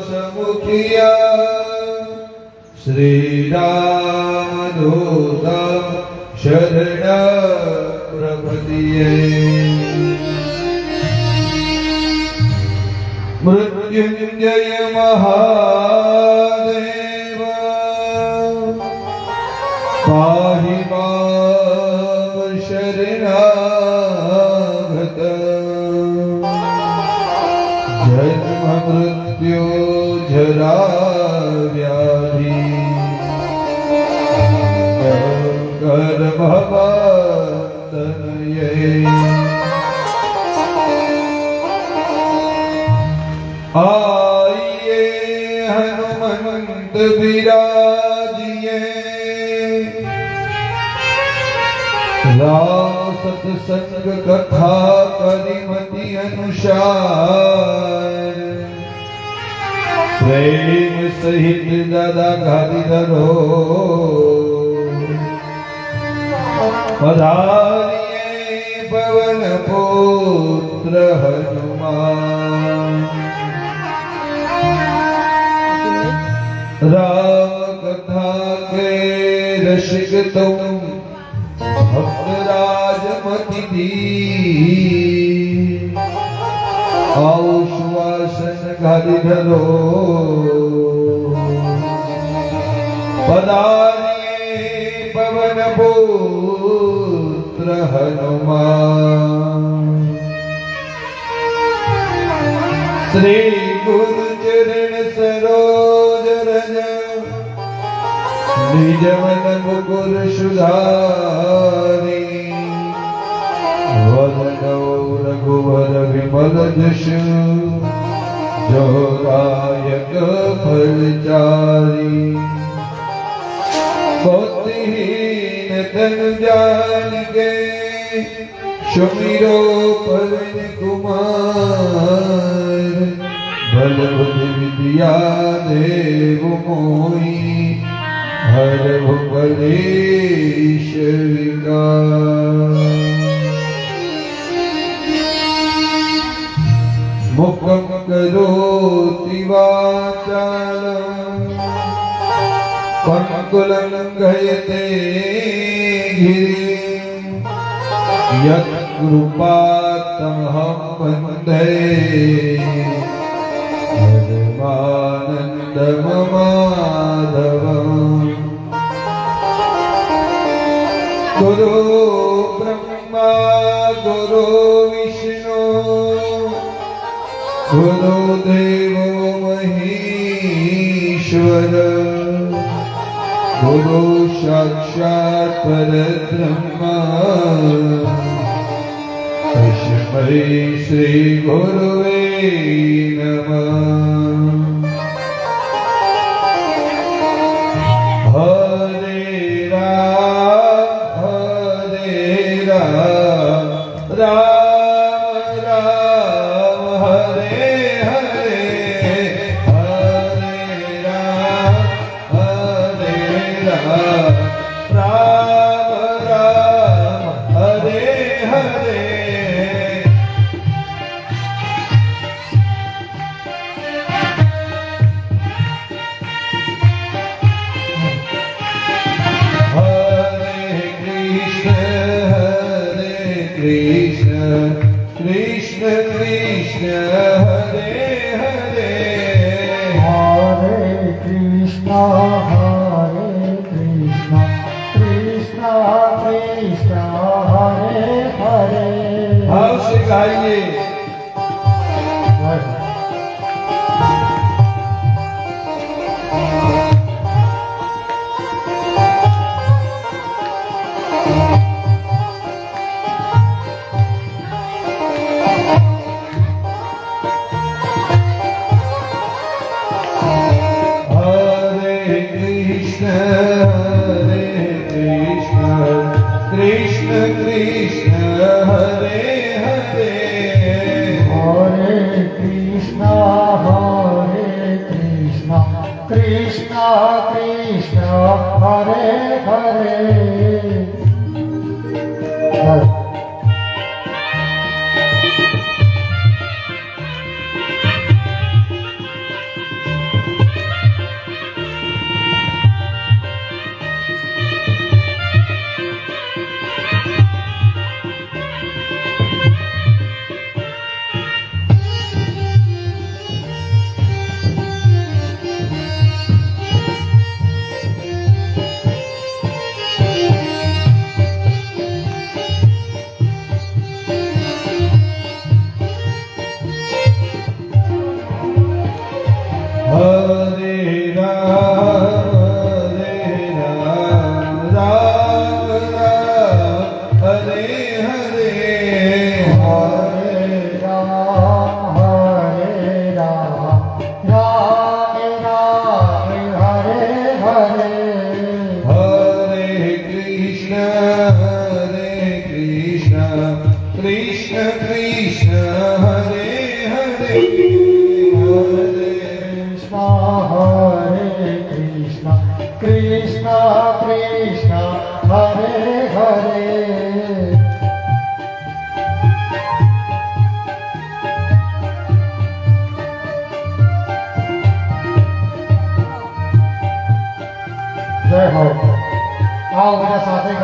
समुखिया श्री रामदूत शरण प्रपदिये। मृत्युंजय महादेव पाहि मां शरणागत। जन्म मृत्यु जरा व्याधि कर भवतनये। आइए हनुमंत विराजिए राम सत्संग कथा करिमति अनुसार। प्रेम सहित दादा घारी धरो पधारिए पवन पुत्र हनुमान। राम कथा के रसिक तुम भक्त राजमति दी। आओ सुवासन घारी धरो पधारिए पवन पुत्र हनुमान। श्री गुरु चरण सरोज रज निज मन मुकुर सुधारी। वदनौ रघुवर विमल जसु जो दायक फलचारी। बुद्धिहीन तनु जानिके सुमिरो पवन कुमार। बल बुद्धि विद्या देव मोहि हरहु कलेश विकार। मुखं करोति वाचालं पंकुलं लंघयते गिरिं। यत् कृपातमहं वन्दे परमानन्दमाधवम्। गुरु ब्रह्मा गुरु विष्णु गुरुदेवो महेश्वर। गुरु साक्षात् परब्रह्म तस्मै श्री गुरुवे नमः। हरे राम राम राम हरे हरे। हरे राम राम राम हरे हरे। कृष्ण कृष्ण हरे हरे। हरे कृष्ण कृष्ण कृष्ण हरे हरे। भाव से गाइए। कृष्ण कृष्ण हरे हरे। हरे कृष्ण कृष्ण कृष्ण हरे हरे।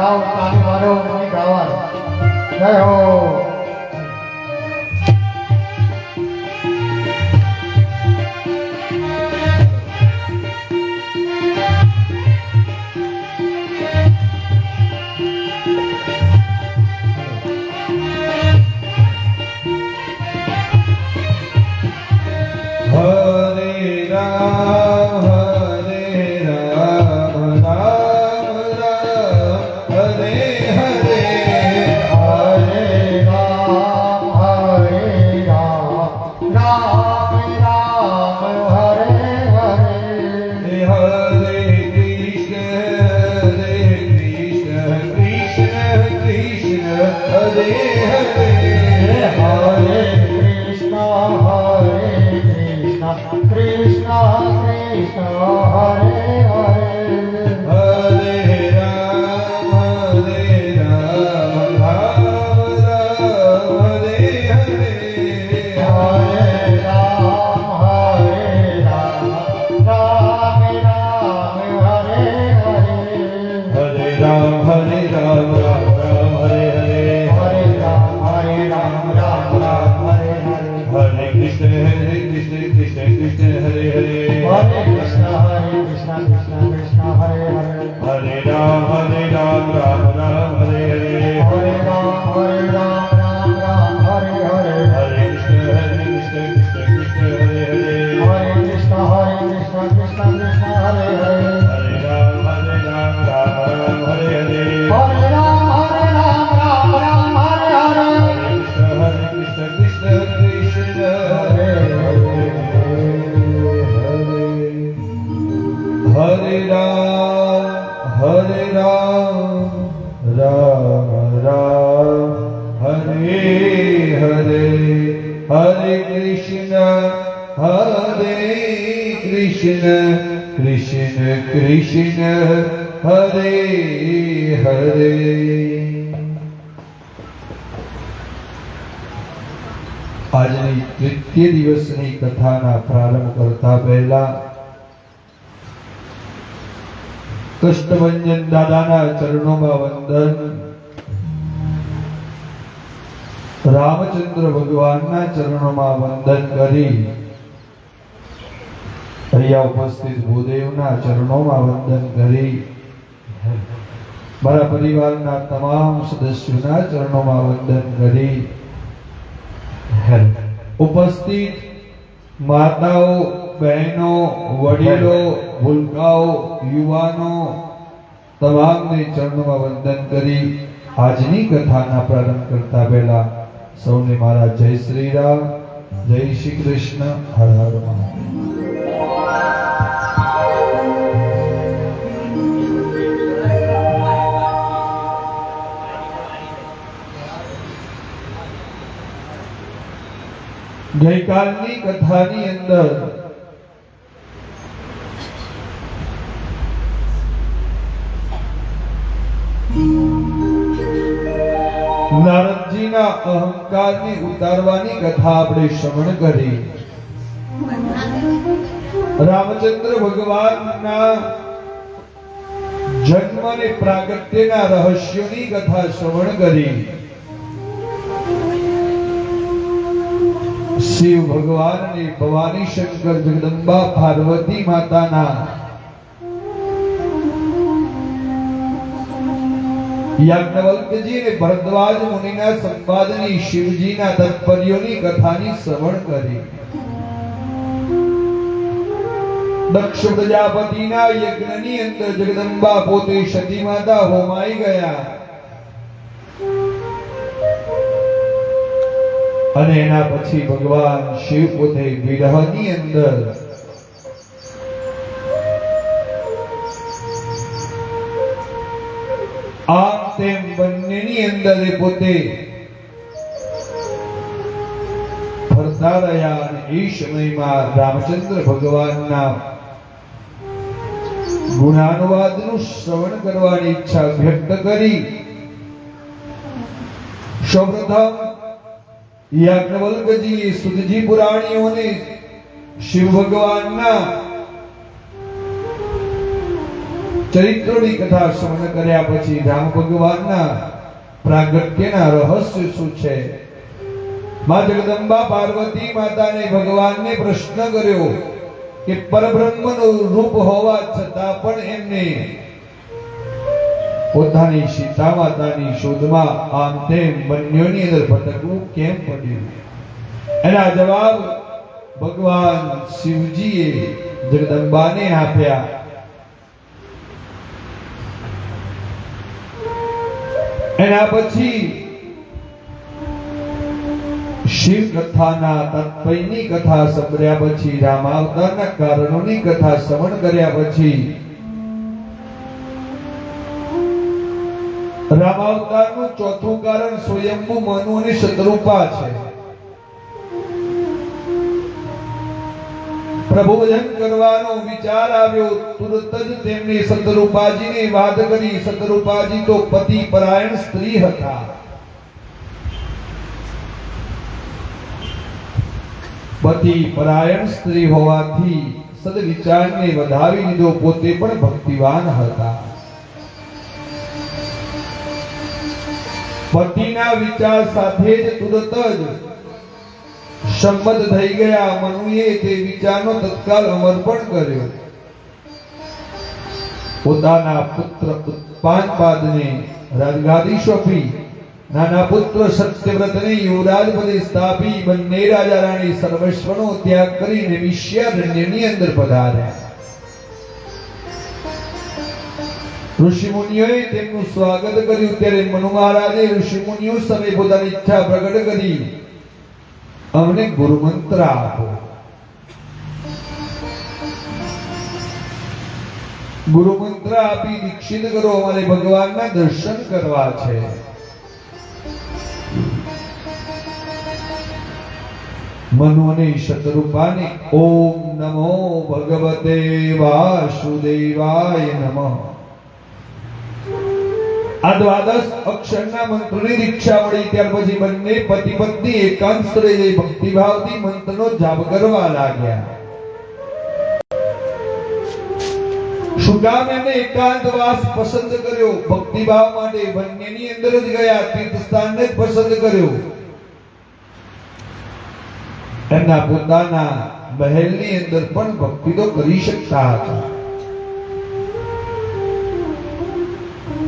ગાઓ તાલી મારો નહીં ગાવા જય હો Hare Ram, Ram Ram, Hare Hare. હરે રામ રામ રામ હરે હરે Hare Krishna, Krishna Krishna, Hare Hare. હરે કૃષ્ણ કૃષ્ણ કૃષ્ણ હરે હરે Hare Ram, Ram Ram, Hare Hare. હરે રામ રામ રામ હરે હરે Hare Ram, Ram Ram, Hare Hare. હરે રામ રામ રામ હરે હરે Hare Krishna, Krishna Krishna, Hare Hare. હરે કૃષ્ણ કૃષ્ણ કૃષ્ણ હરે હરે Hare Ram, Ram Ram, Hare Hare. હરે રામ રામ હરે હરે Hare Krishna, Krishna Krishna, Hare Hare. હરે કૃષ્ણ કૃષ્ણ કૃષ્ણ હરે હરે Hare Ram, Ram Ram, Hare Hare. હરે રામ રામ હરે હરે Hare Krishna, Krishna Krishna, Hare Hare Ram, Ram Ram, Hare Hare. Hare Krishna, Krishna Krishna, Hare Hare. આજની તૃતીય દિવસની કથાના પ્રારંભ કરતા પહેલા કષ્ટભંજન દાદાના ચરણોમાં વંદન, રામચંદ્ર ભગવાનના ચરણોમાં વંદન કરી અહીંયા ઉપસ્થિત ભૂદેવના ચરણોમાં વંદન કરી મારા પરિવારના તમામ સદસ્યોના ચરણોમાં વંદન કરી ઉપસ્થિત માતાઓ, બહેનો, વડીલો, ભૂલકાઓ, યુવાનો તમામને ચરણોમાં વંદન કરી આજની કથાના પ્રારંભ કરતા પહેલા સૌને મારા જય શ્રી રામ, જય શ્રી કૃષ્ણ, હર હર મહાદેવ. ગઈકાલની કથાની અંદર નારદજીના અહંકારને ઉતારવાની કથા આપણે શ્રવણ કરી. રામચંદ્ર ભગવાનના જન્મ અને પ્રાગટ્યના રહસ્યોની કથા શ્રવણ કરી. શિવ ભગવાન અને ભવાની શંકર જગદંબા પાર્વતી માતાના યાજ્ઞવલ્ક્યજી અને ભરદ્વાજ મુનિના સંવાદની શિવજીના તાત્પર્યોની કથાની શ્રવણ કરી. દક્ષ પ્રજાપતિના યજ્ઞની અંદર જગદંબા પોતે સતી માતા હોમાઈ ગયા અને એના પછી ભગવાન શિવ પોતે વિરહની અંદર આમ તેમ બંનેની અંદર એ પોતે ફરતા રહ્યા અને એ સમયમાં રામચંદ્ર ભગવાનના ગુણાનુવાદનું શ્રવણ કરવાની ઈચ્છા વ્યક્ત કરી. સૌપ્રથમ યાજ્ઞવલ્ક્યજીએ સુતજી પુરાણીઓને શિવ ભગવાનના ચરિત્રોની કથા શ્રવણ કર્યા પછી રામ ભગવાનના પ્રાગટ્યના રહસ્ય શું છે? માં જગદંબા પાર્વતી માતાને ભગવાનને પ્રશ્ન કર્યો કે પરબ્રહ્મનું રૂપ હોવા છતાં પણ એમને પોતાની સીતા માતાની શોધમાં આમ તેમ બંનેની અંદર ભટકવું કેમ પડ્યું? એના જવાબ ભગવાન શિવજીએ જગદંબાને આપ્યા. એના પછી શિવ કથાના તત્પયની કથા સાંભળ્યા પછી, રામાવતારના કારણોની કથા શ્રવણ કર્યા પછી રામાવતારનું ચોથું કારણ સ્વયંભૂ મનુ અને શતરૂપા છે. પ્રભુ ભજન કરવાનો વિચાર આવ્યો. તુરત જ તેમણે શતરૂપાજીને વાત કરી. શતરૂપાજી તો પતિ પરાયણ સ્ત્રી હતા. પતિ પરાયણ સ્ત્રી હોવાથી સદવિચારને વધાવી લીધો. પોતે પણ ભક્તિવાન હતા. પતિના વિચાર સાથે જ તુરત જ સંમત થઈ ગયા. મનુએ તે વિચારનો તત્કાલ અમલ પણ કર્યો. પોતાના પુત્ર ઉત્પાદને રાજગાદી સોંપી, નાના પુત્ર સત્યવ્રતને યુવરાજ પદે સ્થાપી, બંને રાજા રાણી સર્વસ્વનો ત્યાગ કરીને વિશ્યારણ્યની અંદર પધાર્યા. ઋષિ મુનિઓએ તેમનું સ્વાગત કર્યું. ત્યારે મનુ મહારાજે ઋષિ મુનિઓ સામે પોતાની ઈચ્છા પ્રગટ કરી, અમને ગુરુ મંત્ર આપો. ગુરુ મંત્ર આપી દીક્ષિત કરો. અમારે ભગવાનના દર્શન કરવા છે. મનુ અને શતરૂપાને ઓમ નમો ભગવતે વાસુદેવાય નમઃ આ દ્વાદશ અક્ષરના મંત્રોની દીક્ષા મળી. ત્યાર પછી બંને પતિ પત્ની એકાંત સ્થળે ભક્તિભાવથી મંત્રનો જાપ કરવા લાગ્યા. શું કામ એમને એકાંતવાસ પસંદ કર્યો? ભક્તિભાવ માટે બંનેની અંદર જ ગયા. તીર્થસ્થાનને જ પસંદ કર્યો. એમના પોતાના મહેલની અંદર પણ ભક્તિ તો કરી શકતા હતા,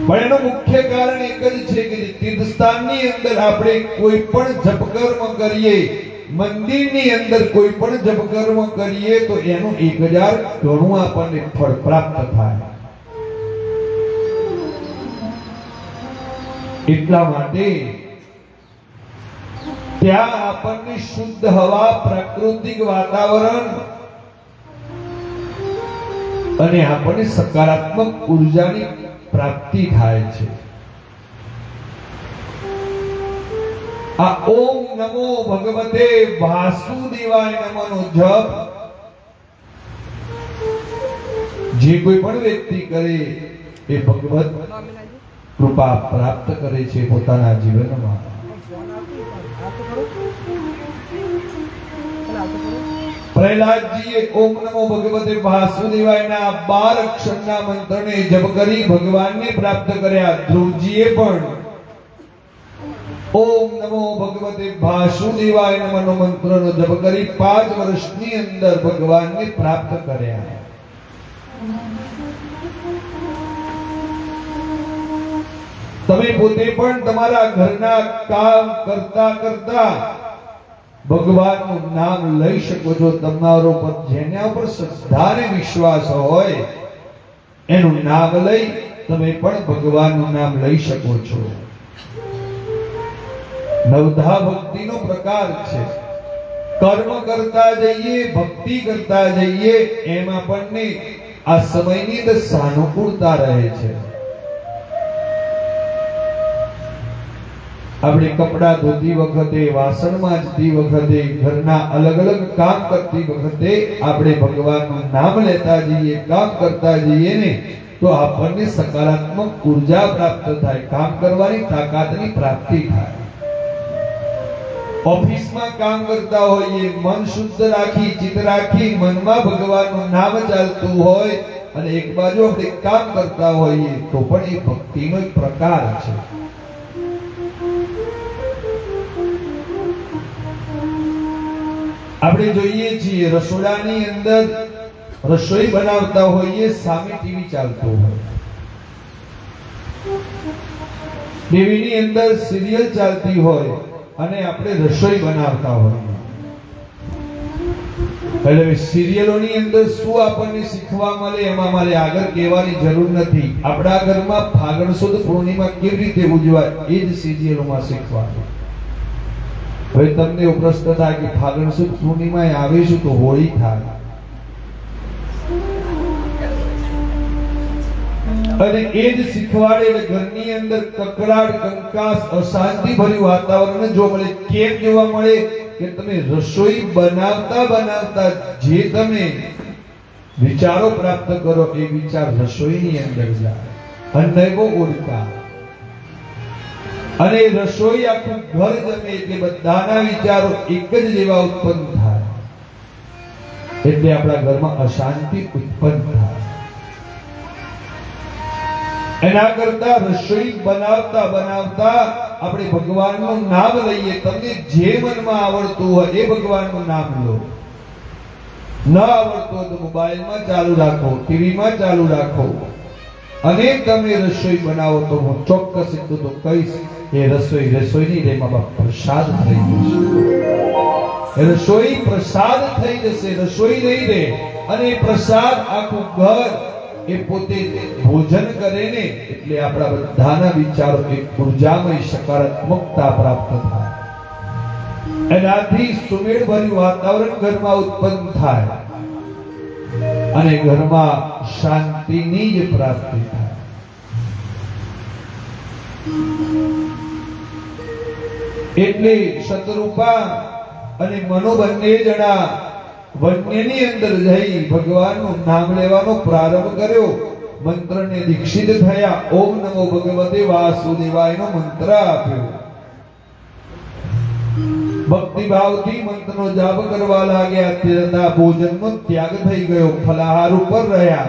પણ એનું મુખ્ય કારણ એક જ છે કે તીર્થસ્થાનની અંદર આપણે કોઈ પણ જપ કર્મ કરીએ, મંદિરની અંદર કોઈ પણ જપ કર્મ કરીએ તો એનું 1000 ગણું આપણને ફળ પ્રાપ્ત થાય. એટલા માટે ત્યાં આપણને શુદ્ધ હવા, પ્રાકૃતિક વાતાવરણ અને આપણને સકારાત્મક ઉર્જાની પ્રાપ્તિ થાય છે. આ ઓમ નમો ભગવતે વાસુદેવાય નમઃનો જપ જે કોઈ પણ વ્યક્તિ કરે એ ભગવત કૃપા પ્રાપ્ત કરે છે પોતાના જીવનમાં. પ્રહલાદજીએ ઓમ નમો ભગવતે વાસુદેવાયના 12 અક્ષરના મંત્રને જપ કરી ભગવાનને પ્રાપ્ત કર્યા. ધ્રુવજીએ પણ ઓમ નમો ભગવતે વાસુદેવાય નમઃનો મંત્રનો જપ કરી 5 વર્ષની અંદર ભગવાનને પ્રાપ્ત કર્યા. તમે પોતે પણ તમારા ઘરના કામ કરતા કરતા ભગવાનનું નામ લઈ શકો છો. તમારો પર જેના ઉપર શ્રદ્ધા અને વિશ્વાસ હોય એનું નામ લઈ તમે પણ ભગવાનનું નામ લઈ શકો છો. નવધા ભક્તિનો પ્રકાર છે. કર્મ કરતા જઈએ, ભક્તિ કરતા જઈએ, એમ આપણને આ સમયની અંદર સાનુકૂળતા રહે છે. આપણે કપડા ધોતી વખતે, વાસણ માંજતી વખતે, ઘરના અલગ અલગ કામ કરતી વખતે આપણે ભગવાનનું નામ લેતા જઈએ, કામ કરતા જઈએ ને તો આપણને સકારાત્મક ઉર્જા પ્રાપ્ત થાય, કામ કરવાની તાકાતની પ્રાપ્તિ થાય. ઓફિસમાં કામ કરતા હોઈએ, મન શુદ્ધ રાખી, ચિત્ત રાખી, મનમાં ભગવાનનું નામ ચાલતું હોય અને એક બાજુ આપણે કામ કરતા હોઈએ તો પણ એ ભક્તિનો એક પ્રકાર છે. આપણે જોઈએ છીએ રસોડાની અંદર રસોઈ બનાવતા હોઈએ, સામે ટીવી ચાલતું હોય, ટીવીની અંદર સિરિયલ ચાલતી હોય અને આપણે રસોઈ બનાવતા હોઈએ. એટલે સિરિયલોની અંદર શું આપણને શીખવા મળે એમાં મારે આગળ કહેવાની જરૂર નથી. આપણા ઘરમાં ફાગણ સુદ પૂર્ણિમા કેવી રીતે ઉજવાય એ જ સિરિયલોમાં શીખવાનું. હવે તમને એવો પ્રશ્ન થાય કે ફાગણ સુદ પૂર્ણિમા આવે છે તો હોળી થાય, અને એ જ શીખવાડે એટલે ઘરની અંદર કકડાટ, કંકાસ, અશાંતિ ભર્યું વાતાવરણ જોવા મળે. કેમ જોવા મળે કે તમે રસોઈ બનાવતા બનાવતા જે તમે વિચારો પ્રાપ્ત કરો એ વિચાર રસોઈની અંદર જાય અને બહુ ઓળખા, અને રસોઈ આખું ઘર જમે એટલે બધાના વિચારો એક જ જેવા ઉત્પન્ન થાય, એટલે આપણા ઘરમાં અશાંતિ ઉત્પન્ન થાય. એના કરતા રસોઈ બનાવતા બનાવતા આપણે ભગવાનનું નામ લઈએ. તમને જે મનમાં આવડતું હોય એ ભગવાનનું નામ લો. ન આવડતું હોય તો મોબાઈલમાં ચાલુ રાખો, ટીવીમાં ચાલુ રાખો, અને તમે રસોઈ બનાવો તો હું ચોક્કસ એટલું તો કહીશ કે રસોઈની રે મા બાપ પ્રસાદ થઈ જશે. રસોઈ પ્રસાદ થઈ જશે, રસોઈ નહીં રે. અને પ્રસાદ આખું ઘર એ પોતે ભોજન કરે ને એટલે આપણા બધાના વિચારો એક ઉર્જામય સકારાત્મકતા પ્રાપ્ત થાય. એનાથી સુમેળભર્યું વાતાવરણ ઘરમાં ઉત્પન્ન થાય અને ઘરમાં શાંતિની જ પ્રાપ્તિ થાય. એટલે શતરૂપા અને મનો બંને જણા વન્યની અંદર જઈ ભગવાનનું નામ લેવાનો પ્રારંભ કર્યો. મંત્રને દીક્ષિત થયા. ઓમ નમો ભગવતે વાસુદેવાયનો મંત્ર આપ્યો. ભક્તિભાવથી મંત્રનો જાપ કરવા લાગ્યા. તેના ભોજનનો ત્યાગ થઈ ગયો, ફલાહાર ઉપર રહ્યા.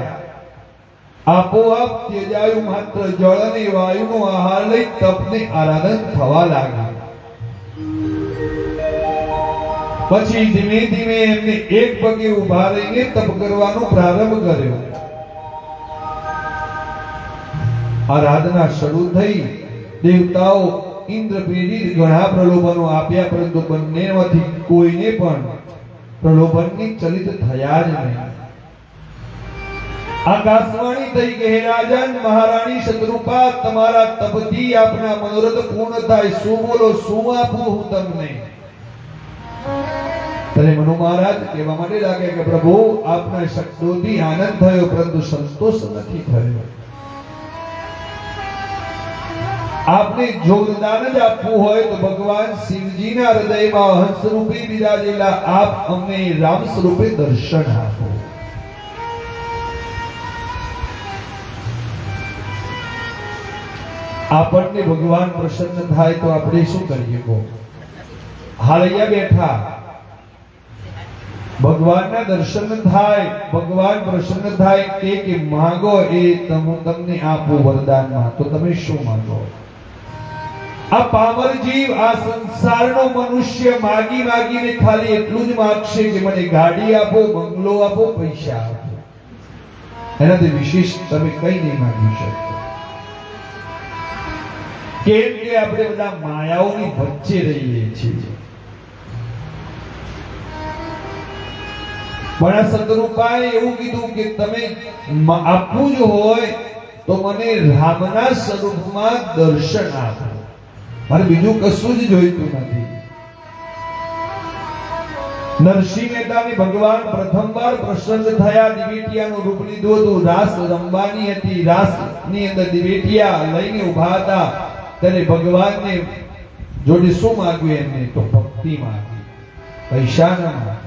આપોઆપ તેજાયું માત્ર જળ અને વાયુનો આહાર લઈ તપને આરાધન થવા લાગ્યા. પછી ધીમે ધીમે એમને એક પગે ઉભા રહીને તપ કરવાનો પ્રારંભ કર્યો. આરાધના શરૂ થઈ. દેવતાઓ ઇન્દ્ર પ્રેરિત ઘણા પ્રલોભનો આપ્યા, પરંતુ બંનેમાંથી કોઈને પણ પ્રલોભનની ચલિત થયા જ નહીં. આકાશવાણી થઈ કે હે રાજન મહારાણી શતરૂપા, તમારા તપથી આપના મનોરથ પૂર્ણ થાય. શું બોલો, શું આપું હું તમને? ત્યારે મનુ મહારાજ કહેવા માટે લાગે કે પ્રભુ આપના શબ્દોથી આનંદ થયો, પરંતુ સંતોષ નથી થયો. આપને જોગદાન જ આપવું હોય તો ભગવાન શિવજીના હૃદયમાં હંસ રૂપે બિરાજેલા આપ અમને રામ સ્વરૂપે દર્શન આપો. આપણને ભગવાન પ્રસન્ન થાય તો આપણે શું કરીએ? હાલૈયા બેઠા, ભગવાનના દર્શન થાય, ભગવાન પ્રસન્ન થાય કે માંગો એ તમને આપું વરદાનમાં, તો તમે શું માંગો? આ પામર જીવ, આ સંસારનો મનુષ્ય માગી માગીને ખાલી એટલું જ માંગશે કે મને ગાડી આપો, બંગલો આપો, પૈસા આપો. એનાથી વિશેષ તમે કઈ નહીં માંગી શકો. કેમ કે આપણે બધા માયાઓની વચ્ચે રહીએ છીએ. પણ સતરૂપાએ એવું કીધું કે તમે આપવું જ હોય તો મને રામના સ્વરૂપમાં દર્શન આપો, મારે બીજું કશું જ જોઈતું નથી. નરસિંહ મહેતાની ભગવાન પ્રથમવાર પ્રસન્ન થયા. દિવેટિયાનું રૂપ લીધું હતું. રાસ રમવાની હતી. રાસની અંદર દિવેટિયા લઈને ઉભા હતા. ત્યારે ભગવાનને જોડે શું માંગ્યું? એમને તો ભક્તિ માંગી, પૈસા ન માંગ્યા.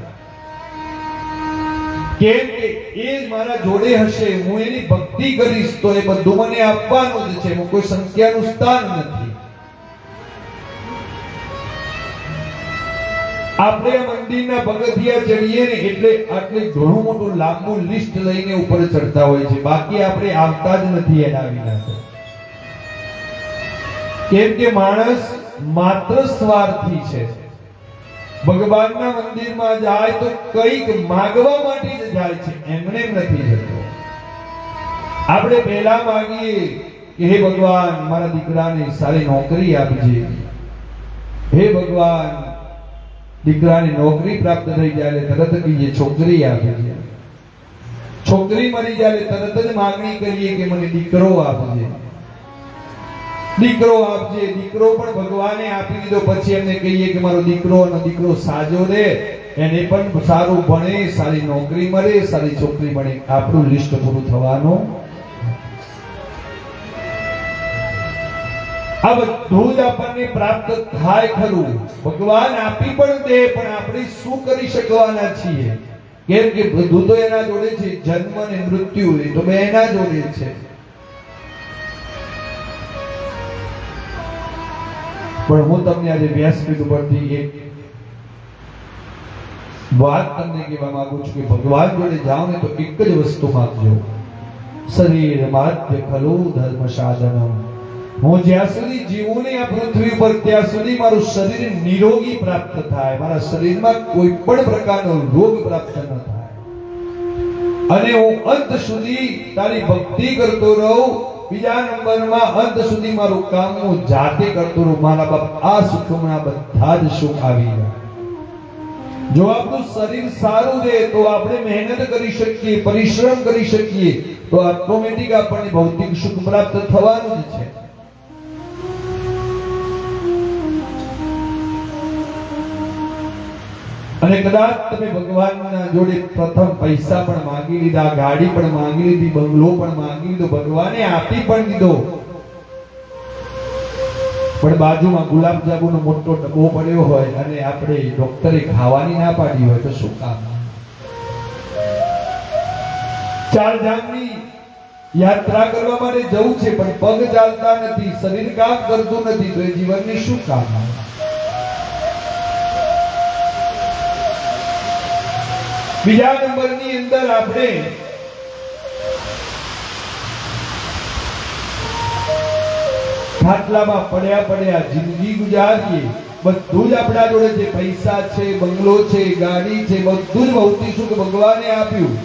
કેમ કે એ મારા જોડે હશે, હું એની ભક્તિ કરીશ તો એ બધું મને આપવાનું જ છે. હું કોઈ સંખ્યાનું સ્થાન નથી. આપણે આ મંદિરના પગથિયા ચડીએ ને એટલે આટલું ઘણું મોટું લાંબુ લિસ્ટ લઈને ઉપર ચડતા હોય છે, બાકી આપણે આવતા જ નથી એના વિના. કેમ કે માણસ માત્ર સ્વાર્થી છે. ભગવાનના મંદિરમાં જાય તો કંઈક માગવા માટે જ જાય છે, એમને નથી જતો. આપણે પહેલા માંગીએ કે હે ભગવાન મારા દીકરાને સારી નોકરી આપજે, હે ભગવાન દીકરાની નોકરી પ્રાપ્ત થઈ જાય તરત કહીએ છોકરી આપજે, છોકરી મળી જાય તરત જ માંગણી કરીએ કે મને દીકરો આપજે, દીકરો આપજે. દીકરો પણ ભગવાને આપી દીધો પછી એમને કહીએ કે મારો દીકરો સાજો રહે, એને પણ સારું ભણે, સારી નોકરી મળે, સારી છોકરી મળે. આપણું લિસ્ટ પૂરું થવાનું. આ બધું જ આપણને પ્રાપ્ત થાય ખરું. ભગવાન આપી પણ દે, પણ આપણે શું કરી શકવાના છીએ? કેમ કે બધું તો એના જોડે છે, જન્મ અને મૃત્યુ એ તો બે એના જોડે છે. પણ હું તમને આજે વ્યાસપીઠ ઉપરથી એક વાત તમને કહેવા માંગુ છું કે ભગવાન જોડે જાઓ ને તો એક જ વસ્તુ માંગજો, શરીર માધ્ય ખલુ ધર્મ સાધનમ. હું જ્યાં સુધી જીવું ને આ પૃથ્વી પર ત્યાં સુધી મારું શરીર નિરોગી પ્રાપ્ત થાય, મારા શરીરમાં કોઈ પણ પ્રકારનો રોગ પ્રાપ્ત ન થાય, અને હું અંત સુધી તારી ભક્તિ કરતો રહું. બીજા નંબરમાં અંત સુધી મારું કામ હું જાતે કરતો રહું. મારા બાપ આ સુખમાં બધા જ સુખ આવી જાય. જો આપણું શરીર સારું રહે તો આપણે મહેનત કરી શકીએ, પરિશ્રમ કરી શકીએ, તો ઓટોમેટિક આપણને ભૌતિક સુખ પ્રાપ્ત થવાનું જ છે. અને કદાચ તમે ભગવાનના જોડે પ્રથમ પૈસા પણ માંગી લીધા, ગાડી પણ માંગી લીધી, બંગલો પણ માંગી લીધો, ભગવાને આપી પણ દીધો, પણ બાજુમાં ગુલાબજાંબુનો મોટો ડબ્બો પડ્યો હોય અને આપણે ડોક્ટરે ખાવાની ના પાડી હોય તો શું કામ? ચાર ધામની યાત્રા કરવા માટે જવું છે પણ પગ ચાલતા નથી, શરીર કામ કરતું નથી, તો એ જીવનની શું કામ? બીજા નંબરની અંદર આપણે ખાટલામાં પડ્યા જિંદગી ગુજારીએ, બધું જ આપણા જોડે છે, પૈસા છે, બંગલો છે, ગાડી છે, બધું જ ભૌતિક સુખ ભગવાને આપ્યું,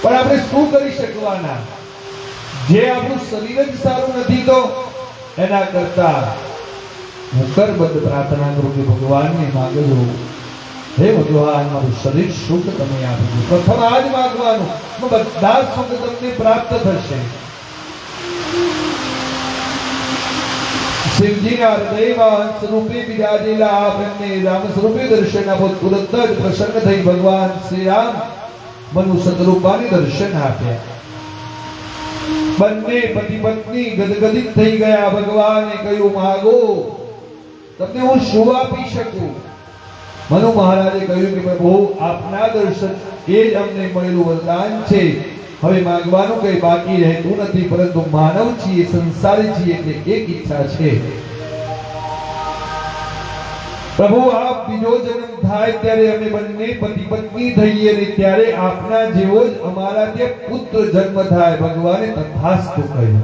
પણ આપણે શું કરી શકવાના? જે આપણું શરીર જ સારું નથી તો એના કરતા હું કરબદ્ધ પ્રાર્થના કરું કે ભગવાનને માગજો, હે ભગવાન મારું શરીર સુખ તમે આપજો. પ્રથમ આ જ માંગવાનું, બધા સુખ તમને પ્રાપ્ત થશે. શિવજીના હૃદયમાં હંસ રૂપે બિરાજેલા આ બ્રહ્મને રામ સ્વરૂપે દર્શન આપો. તુરંત જ પ્રસન્ન થઈ ભગવાન શ્રી રામ મનુ સતરૂપાને દર્શન આપ્યા. બંને પતિ પત્ની ગદગદિત થઈ ગયા. ભગવાને કહ્યું માગો, તમને હું શું આપી શકું? મનુ મહારાજે કહ્યું કે પ્રભુ આપના દર્શન એ જ અમને મળેલું વરદાન છે. હવે માંગવાનું કઈ બાકી રહેતું નથી, પરંતુ માનવ છીએ, સંસારી છીએ, એટલે એક ઈચ્છા છે, પ્રભુ આપ બીજો જન્મ થાય ત્યારે અમે બંને પતિ પત્ની થઈએ ને ત્યારે આપના જેવો જ અમારા ત્યાં પુત્ર જન્મ થાય. ભગવાને તથાસ્તુ કહ્યું.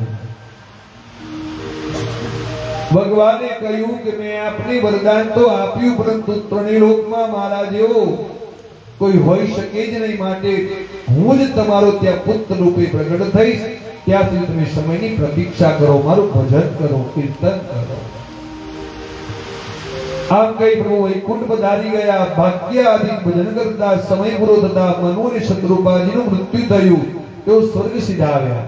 ભગવાને કહ્યું કે મેં આપને વરદાન તો આપ્યું, પરંતુ ત્રણેય લોકમાં મારા જેવો કોઈ હોઈ શકે જ નહીં, માટે હું જ તમારો ત્યાં પુત્ર રૂપે પ્રગટ થઈશ. ત્યાં સુધી તમે સમયની પ્રતીક્ષા કરો, મારું ભજન કરો, કીર્તન કરો. આમ કઈ પ્રભુ વૈકુંઠ પધારી ગયા. ભાગ્ય આદિ ભજન કરતા સમય પૂરો થતા મનુ અને શત્રુપાજીનું મૃત્યુ થયું. તેઓ સ્વર્ગ સિધાવ્યા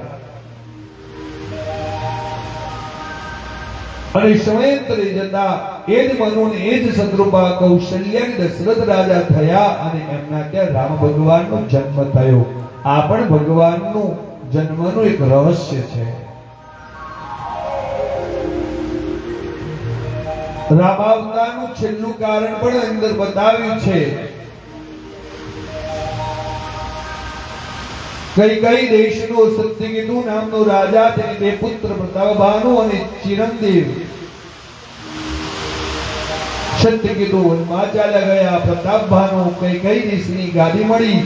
અને સમયાંતરે જતા એ જ મનુ ને એ જ શત્રુપા કૌશલ્યા દશરથ રાજા થયા અને એમના ત્યાં રામ ભગવાનનો જન્મ થયો. આ પણ ભગવાનનું જન્મનું એક રહસ્ય છે. રામાવતારનું છેલ્લું કારણ પણ અંદર બતાવ્યું છે. કઈ દેશનો સત્યકેતુ નામનો રાજા, તેને બે પુત્ર પ્રતાપભાનુ અને ચિરંદેવ. સત્ય કીધું, વનમાં ચાલ્યા ગયા. પ્રતાપભાનો કૈકેયી દેશની ગાદી મળી.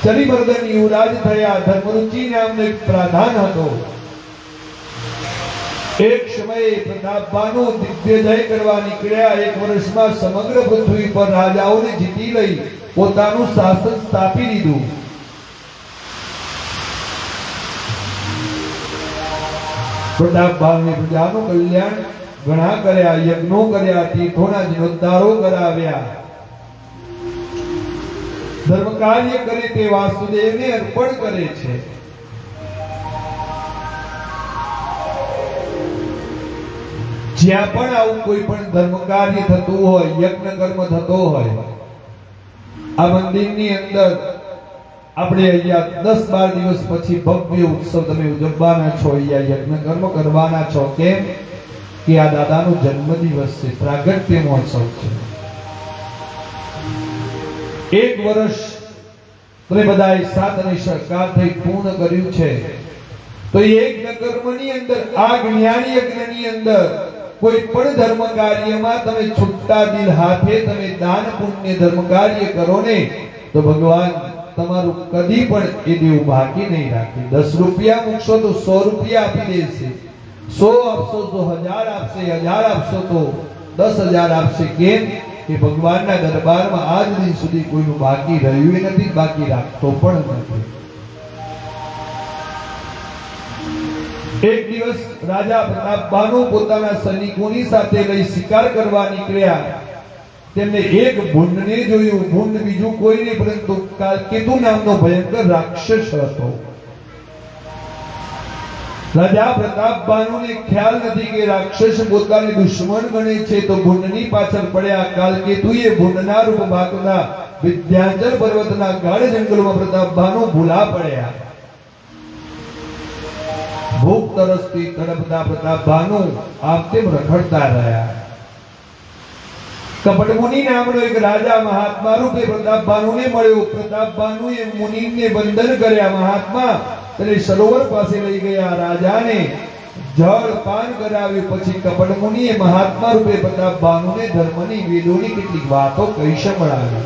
ચલિમર્દન યુવરાજ થયા. ધર્મરુચિ નામનો એક પ્રધાન હતો. એક સમયે પ્રતાપભાનો દિવ્ય જય કરવા નીકળ્યા. એક વર્ષમાં સમગ્ર પૃથ્વી પર રાજાઓને જીતી લઈ પોતાનું શાસન સ્થાપી દીધું. પ્રતાપભાવની પ્રજાનું કલ્યાણ ઘણા કર્યા, યજ્ઞો કર્યા, તીર્થોના જીર્ણોદ્ધારો કરાવ્યા. ધર્મ કાર્ય કરે તે વાસુદેવને અર્પણ કરે છે. જ્યાં પણ આવું કોઈ પણ ધર્મ કાર્ય થતું હોય, યજ્ઞ કર્મ થતો હોય, આ મંદિરની અંદર આપણે અહીંયા 10-12 દિવસ પછી ભવ્ય ઉત્સવ તમે ઉજવવાના છો, અહીંયા યજ્ઞ કર્મ કરવાના છો. કેમ કે આ દાદાનો જન્મદિવસ છે, પ્રાગટ્ય મહોત્સવ છે. એક વર્ષ તમે બધાએ સાથ અને સહકાર થઈ પૂર્ણ કર્યું છે. તો એ યજ્ઞ કર્મની અંદર, આ જ્ઞાન યજ્ઞની અંદર કોઈ પણ ધર્મ કાર્યમાં તમે છૂટા દિલ હાથે તમે દાન પુણ્ય ધર્મ કાર્ય કરો ને, તો ભગવાન તમારું કદી પણ એ દેવ બાકી નહીં રાખે. 10 રૂપિયા મૂકશો તો 100 રૂપિયા આપી દેશે. 100 આપશો તો 1000 આપશે, 1000 આપશો તો 10,000 આપશે. કેમ કે ભગવાનના દરબારમાં આજ દિન સુધી કોઈનું બાકી રહ્યું નથી, બાકી રાખતો પણ નથી. એક દિવસ રાજા પ્રતાપભાનો પોતાના સૈનિકોની સાથે લઈ શિકાર કરવા નીકળ્યા. તેમને એક ભૂંડને જોયું. ભૂંડ બીજું કોઈ નહીં પરંતુ કાલકેતુ નામનો ભયંકર રાક્ષસ હતો. રાજા પ્રતાપભાનુને ખ્યાલ નથી કે રાક્ષસ પોતાને દુશ્મન ગણે છે, તો ભૂંડની પાછળ પડ્યા. કાલકેતુએ ભૂંડના રૂપ ભાગના વિંધ્યાચલ પર્વતના ગાઢ જંગલમાં પ્રતાપભાનુ ભૂલા પડ્યા. ભૂખ તરસથી તડપતા પ્રતાપભાનુ આમ તેમ રખડતા રહ્યા. કપટમુનિ નામનો એક રાજા મહાત્મા રૂપે પ્રતાપભાનુને મળ્યો. પ્રતાપભાનુએ મુનિને બંધન કર્યા. મહાત્મા તેને સરોવર પાસે લઈ ગયા. રાજાને જળ પાન કરાવ્યું. પછી કપટમુનિએ મહાત્મા રૂપે પ્રતાપભાનુને ધર્મની, વેદોની કેટલીક વાતો કહી સંભળાવી.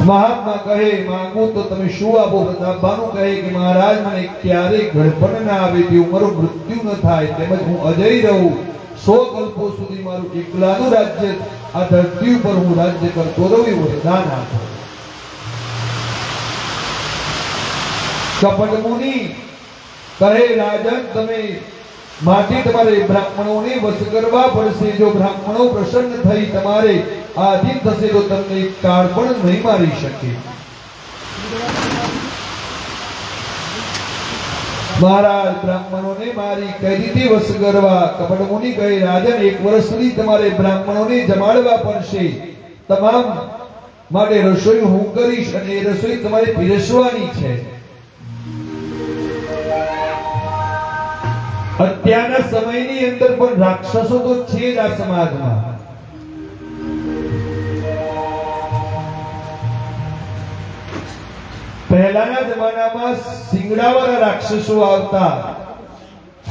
મહાત્મા કહે, માંગુ તો તમે શું આપો? પ્રતાપભાનુ કહે કે મહારાજ, મને ક્યારેય ઘડપણ ના આવે, તેવું મારું મૃત્યુ ન થાય, તેમજ હું અજય રહું, 100 કલ્પો સુધી મારું એકલાનું રાજ્ય આ ધરતી ઉપર હું રાજ્ય કરતો રહું, એવું વરદાન આપો. કપટમુનિ કહે, રાજન, તમે માટે તમારે બ્રાહ્મણોને વશ કરવા પડશે. જો બ્રાહ્મણો પ્રસન્ન થઈ તમારે આધીન થશે તો તમને એક કાળ પણ નહીં મારી શકે. મહારાજ, બ્રાહ્મણોને મારી કઈ રીતે વશ કરવા? કપટમુનિ કહે, રાજન, 1 વર્ષ સુધી તમારે બ્રાહ્મણોને જમાડવા પડશે. તમામ માટે રસોઈ હું કરીશ અને એ રસોઈ તમારે પીરસવાની છે. અત્યારના સમયની અંદર પણ રાક્ષસો તો છે જ આ સમાજમાં. પહેલાના જમાનામાં સિંગડાવાળા રાક્ષસો આવતા,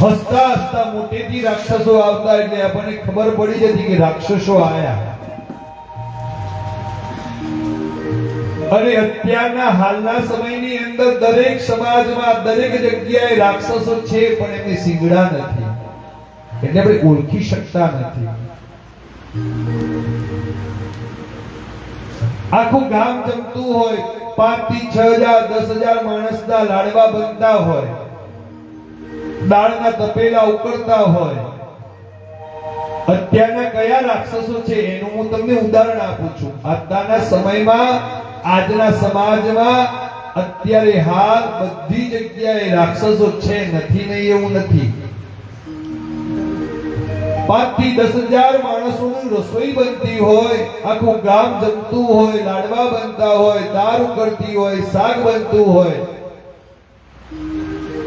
હસતા હસતા મોટેથી રાક્ષસો આવતા, એટલે આપણને ખબર પડી જતી કે રાક્ષસો આયા. અને અત્યારના હાલના સમયની અંદર દરેક સમાજમાં, દરેક જગ્યાએ રાક્ષસો છે, પણ એમને સિંગડા નથી, એટલે આપણે ઓળખી શકતા નથી. આખું ગામ જમતું હોય, 5 થી 6,000 10,000 માણસના લાડવા બનતા હોય, દાળના તપેલા ઉકળતા હોય. અત્યારના કયા રાક્ષસો છે એનું હું તમને ઉદાહરણ આપું છું. અત્યારના સમયમાં, આજના સમાજમાં અત્યારે હાલ બધી જગ્યાએ રાક્ષસો છે, નથી નહીં એવું નથી. 5 થી 10,000 માણસોની રસોઈ બનતી હોય, આખું ગામ જમતું હોય, લાડવા બનતા હોય, દાળ ઉકળતી હોય, શાક બનતું હોય,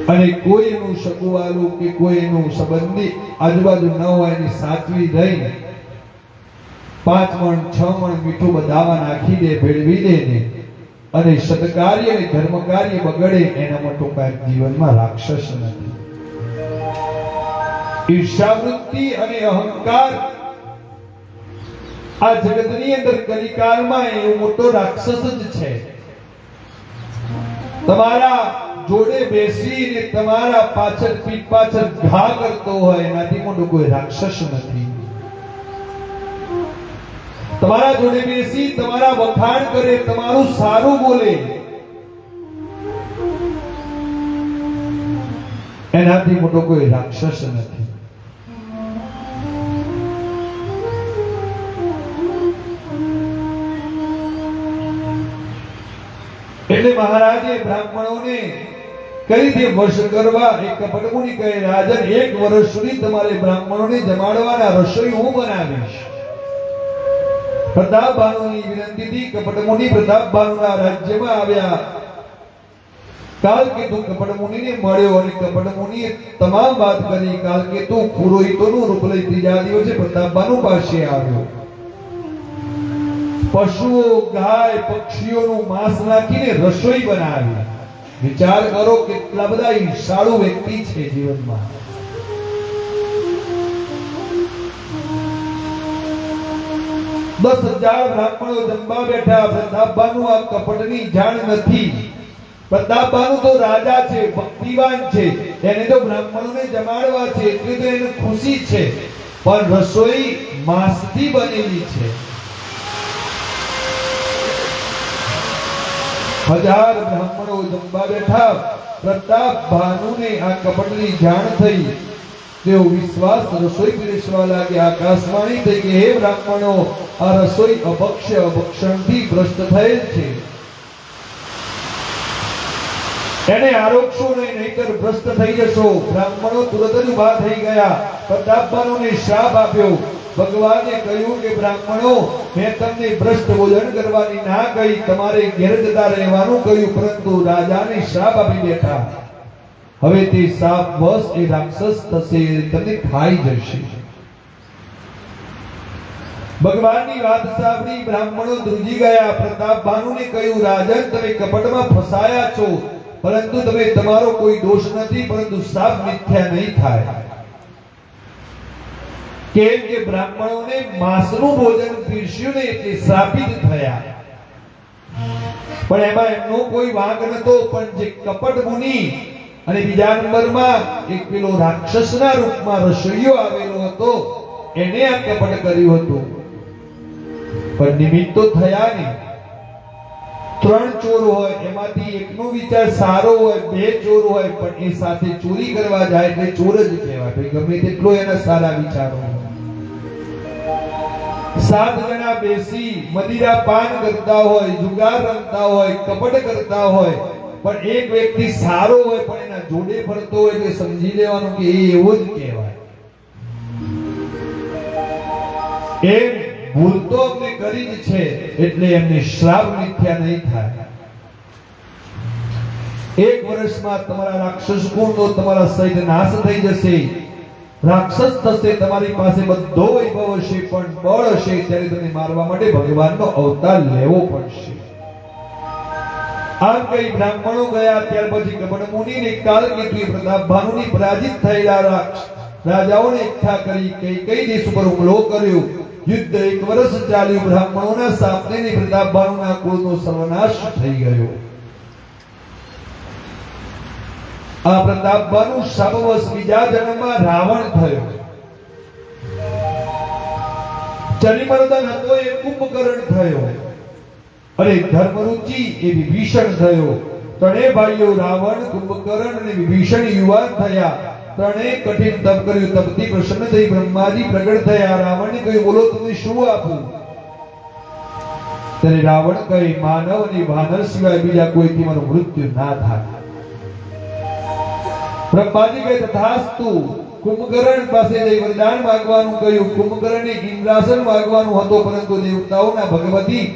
અને કોઈનું સગુવાલું કે કોઈનું સંબંધી આજુબાજુ ન હોય, એની સાચવી દઈને 5 મણ 6 મણ મીઠું બધામાં નાખી દે, ભેળવી દે ને, અને સત્કાર્ય અને ધર્મ કાર્ય બગડે, એના માટે કાંઈ જીવનમાં રાક્ષસ નથી. ઈર્ષાવૃત્તિ અને અહંકાર આ જગતની અંદર કલિકાલમાં એવો મોટો રાક્ષસ જ છે. તમારા જોડે બેસીને તમારા પાછળ પીઠ પાછળ ઘા કરતો હોય એનાથી મોટો કોઈ રાક્ષસ નથી. તમારા જોડે બેસી તમારા વખાણ કરે, તમારું સારું બોલે, એનાથી મોટો કોઈ રાક્ષસ નથી. એટલે મહારાજે બ્રાહ્મણોને કઈ રીતે વશ કરવા? એક કપટ મુનિ કહે, રાજન, 1 વર્ષ સુધી તમારે બ્રાહ્મણોને જમાડવાના, રસોઈ હું બનાવીશ. પ્રતાપ ભાનુની વિનંતીથી કપટ મુનિ પ્રતાપ ભાનુના રાજ્યમાં આવ્યા. કાલકેતુ કપટ મુનિને મળ્યો અને કપટ મુનિએ તમામ વાત કરી. કાલકેતુ પુરોહિતોનું રૂપ લઈ ત્રીજા દિવસે પ્રતાપ ભાનુ પાસે આવ્યો. પશુઓ, ગાય, પક્ષીઓનું માંસ નાખીને રસોઈ બનાવી. વિચાર કરો કેટલા બધા ઈર્ષાળુ વ્યક્તિ છે જીવનમાં. દસ 10,000 બ્રાહ્મણો જમવા બેઠા. પ્રતાપભાનુ આ કપટની જાણ નથી. પ્રતાપભાનુ તો રાજા છે, ભક્તિવાન છે, એને તો બ્રાહ્મણોને જમાડવા છે, એટલે તો એને ખુશી છે. પણ રસોઈ માંસથી બનેલી છે. 1000 બ્રાહ્મણો જમવા બેઠા. પ્રતાપ ભાનુને આ કપટની જાણ થઈ. તેઓ વિશ્વાસ રસોઈ પીરસવા લાગ્યા. આકાશવાણી થઈ કે, હે બ્રાહ્મણો, આ રસોઈ અભક્ષ્ય, અભક્ષણથી ભ્રષ્ટ થયેલ છે. એને આરોગશો નહીં, નહીતર ભ્રષ્ટ થઈ જશો. બ્રાહ્મણો તુરત જ ઉભા થઈ ગયા. પ્રતાપ ભાનુને શ્રાપ આપ્યો. ભગવાને કહ્યું કે બ્રાહ્મણો, મેં તમને ભ્રષ્ટ ભોજન કરવાની ના કહી, તમારે ઘેર જતા રહેવાનું કહ્યું, પરંતુ રાજાને શ્રાપ આપી બેઠા. હવે તે શાપ વશ એ રાક્ષસ થશે, તમને ખાઈ જશે. ભગવાનની વાત સાંભળી બ્રાહ્મણો ધ્રુજી ગયા. પ્રતાપ ભાનુને કહ્યું, રાજન, તમે કપટમાં ફસાયા છો, પરંતુ તમે તમારો કોઈ દોષ નથી, પરંતુ શાપ મિથ્યા નહીં થાય. કેમ કે બ્રાહ્મણોને માંસનું ભોજન પીરસ્યું ને એટલે શ્રાપિત થયા. પણ એમાં એમનો કોઈ વાંક નતો. પણ જે કપટ મુનિ અને બીજા નંબરમાં એક પેલો રાક્ષસના રૂપમાં રસોઈયો આવેલો હતો, એને આ કપટ કર્યું હતું. પણ નિમિત્ત તો થયા નહીં. 3 ચોર હોય, એમાંથી એકનો વિચાર સારો હોય, 2 ચોર હોય, પણ એ સાથે ચોરી કરવા જાય એટલે ચોર જ કહેવાય. ગમે તેટલો એના સારા વિચારો હોય. 7 જણા બેસી મદિરા પાન કરતા હોય, જુગાર રમતા હોય, કપટ કરતા હોય, પણ એક વ્યક્તિ સારો હોય પણ એના જોડે ફરતો હોય એટલે સમજી લેવાનું કે એ એવો જ કહેવાય. એમ ભૂલ તો અમને કરી જ છે, એટલે એમને શ્રાપ મિથ્યા નહીં થાય. 1 વર્ષમાં તમારા રાક્ષસ કુળનો તમારા સહિત નાશ થઈ જશે. રાક્ષસ થશે, તમારી પાસે બધો વૈભવ હશે, પણ બળ હશે ત્યારે તમને મારવા માટે ભગવાનનો અવતાર લેવો પડશે. આમ કઈ બ્રાહ્મણો ગયા. ત્યાર પછી કપટ મુનિને કાલકેતુએ પ્રતાપ ભાનુની પરાજિત થયેલા રાજાઓને એકઠા કરી કઈ દેશ ઉપર હુમલો કર્યો. યુદ્ધ 1 વર્ષ ચાલ્યું. બ્રાહ્મણોના શાપને પ્રતાપ ભાનુના કુળનો સર્વનાશ થઈ ગયો. આ પ્રતાપ ભાનુ શાપવશ બીજા જન્મમાં રાવણ થયો. ચરિમર્દન હતો એ કુંભકર્ણ થયો. અરે ધર્મરુચિ એ વિભીષણ થયો. 3 ભાઈઓ રાવણ, કુંભકર્ણ અને વિભીષણ યુવાન થયા. 3 કઠિન તપ કર્યું. તપથી પ્રસન્ન થઈ બ્રહ્માજી પ્રગટ થયા. રાવણને કહ્યું, બોલો તમને શું આપું? ત્યારે રાવણ કહે, માનવ અને વાનર સિવાય બીજા કોઈથી મારું મૃત્યુ ના થાય. બ્રહ્માજી કહે, તથાસ્તુ. કુંભકર્ણ પાસે જઈ વરદાન માંગવાનું કહ્યું. કુંભકર્ણને ઇન્દ્રાસન માંગવાનું હતો, પરંતુ દેવતાઓના ભગવતી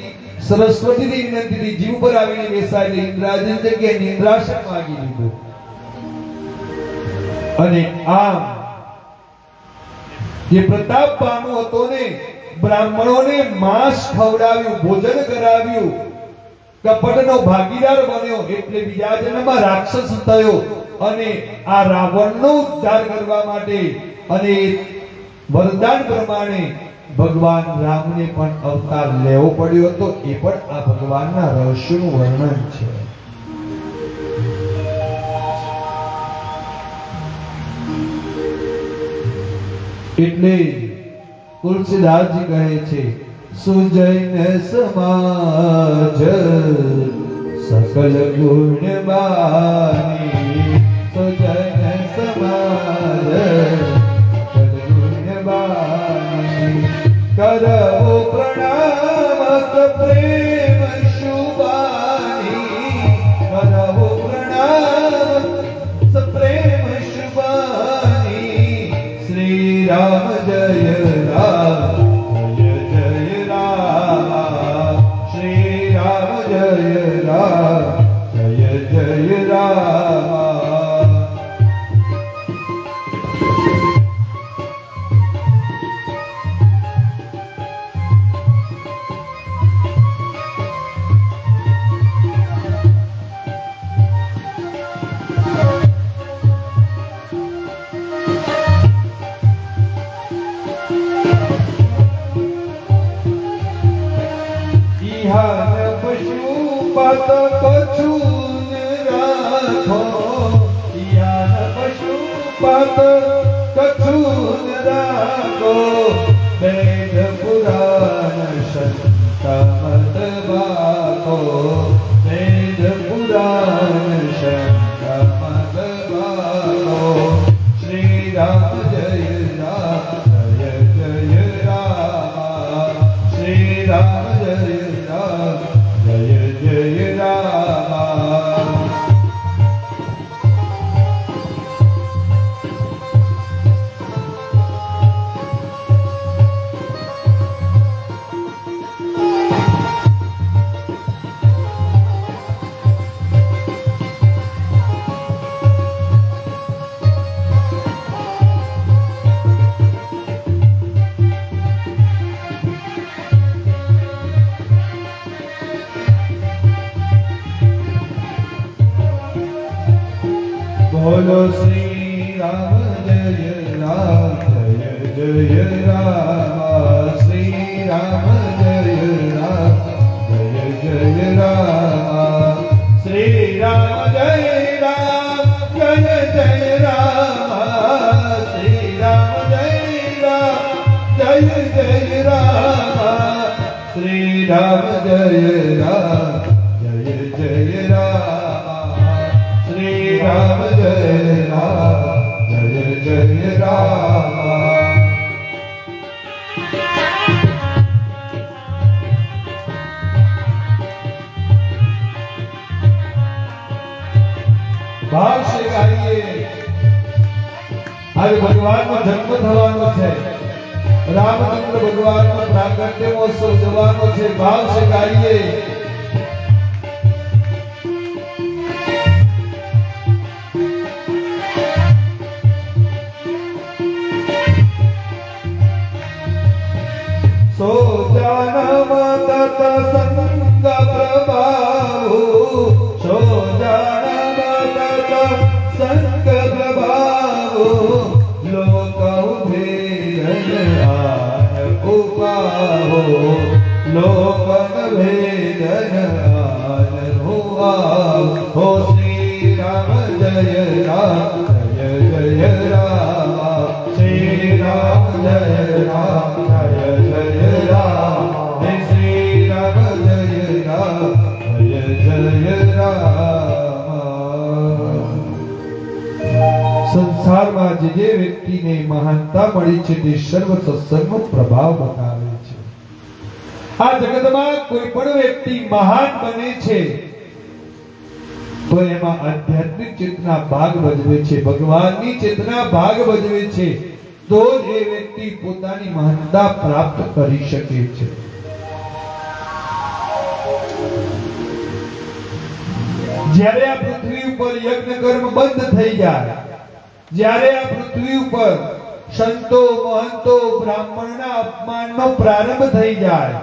સરસ્વતીની વિનંતીથી જીવ પર આવીને બેસાય એટલે ઇન્દ્રાજન જગ્યાએ ઇન્દ્રાસન માંગી લીધું. અને આમ જે પ્રતાપ ભાનુ હતો ને, બ્રાહ્મણોને માંસ ખવડાવ્યું, ભોજન કરાવ્યું, કપટનો ભાગીદાર બન્યો, એટલે બીજા જન્મમાં રાક્ષસ થયો. અને આ રાવણનો ઉદ્ધાર કરવા માટે અને વરદાન પ્રમાણે ભગવાન રામને પણ અવતાર લેવો પડ્યો હતો. એ પણ આ ભગવાનના રહસ્યનું વર્ણન છે. એટલે તુલસીદાસજી કહે છે સુજૈન સમાજ સકલ ગુણ બાની, સુજૈન સમાજ સકલ ગુણ બાની, કરવો પ્રણામ પ્રેમ શુભાની, કરવો પ્રણામ પ્રેમ શુભાની. શ્રી રામ જય રામ જય જય રામ, શ્રી રામ જય રામ જય જય રામ. ઇહાન પશુપત કછુન રાખો, ઇહાન પશુપત કછુન રાખો, વેદ પુરાણ સંત મત બાકો, વેદ પુરાણ સંત મત બાકો. શ્રી રામ જય રામ જય જય રામ, શ્રી રામ જય રામ જય જય રામ. બોલો શ્રી રામ જય રામ જય જય રામ, શ્રી રામ જય રામ જય જય રામ, શ્રી રામ જય રામ જય જય રામ, શ્રી રામ જય રામ જય જય રામ, શ્રી રામ જય રામ જય જય રામ, શ્રી રામ જય રામ જય જય રામ. ભાવ છે ગાઈએ આજે ભગવાનનો જન્મ થવાનો છે, રામચંદ્ર ભગવાનનો પ્રાગટ્ય મહોત્સવ જવાનો છે. ભાવ છે ગાઈએ सो जानम तत संग प्रभावो, सो जानम तत संग प्रभावो, लोक भेदन आन उपाहो, लोक भेदन आन हो. श्री राम जय राम जय जय राम, श्री राम जय राम जय जय राम, श्री राम जय राम जय जय राम. સંસારમાં જે વ્યક્તિને મહાનતા મળી છે તે સર્વ સત્સંગનો પ્રભાવ બતાવે છે. આ જગતમાં કોઈ પણ વ્યક્તિ મહાન બને છે તો એમાં આધ્યાત્મિક ચેતના ભાગ ભજવે છે, ભગવાનની ચેતના ભાગ ભજવે છે, તો જ એ વ્યક્તિ પોતાની મહાનતા પ્રાપ્ત કરી શકે છે. જ્યારે આ પૃથ્વી ઉપર યજ્ઞ કર્મ બંધ થઈ જાય, જ્યારે આ પૃથ્વી ઉપર સંતો મહંતો બ્રાહ્મણના અપમાનનો પ્રારંભ થઈ જાય,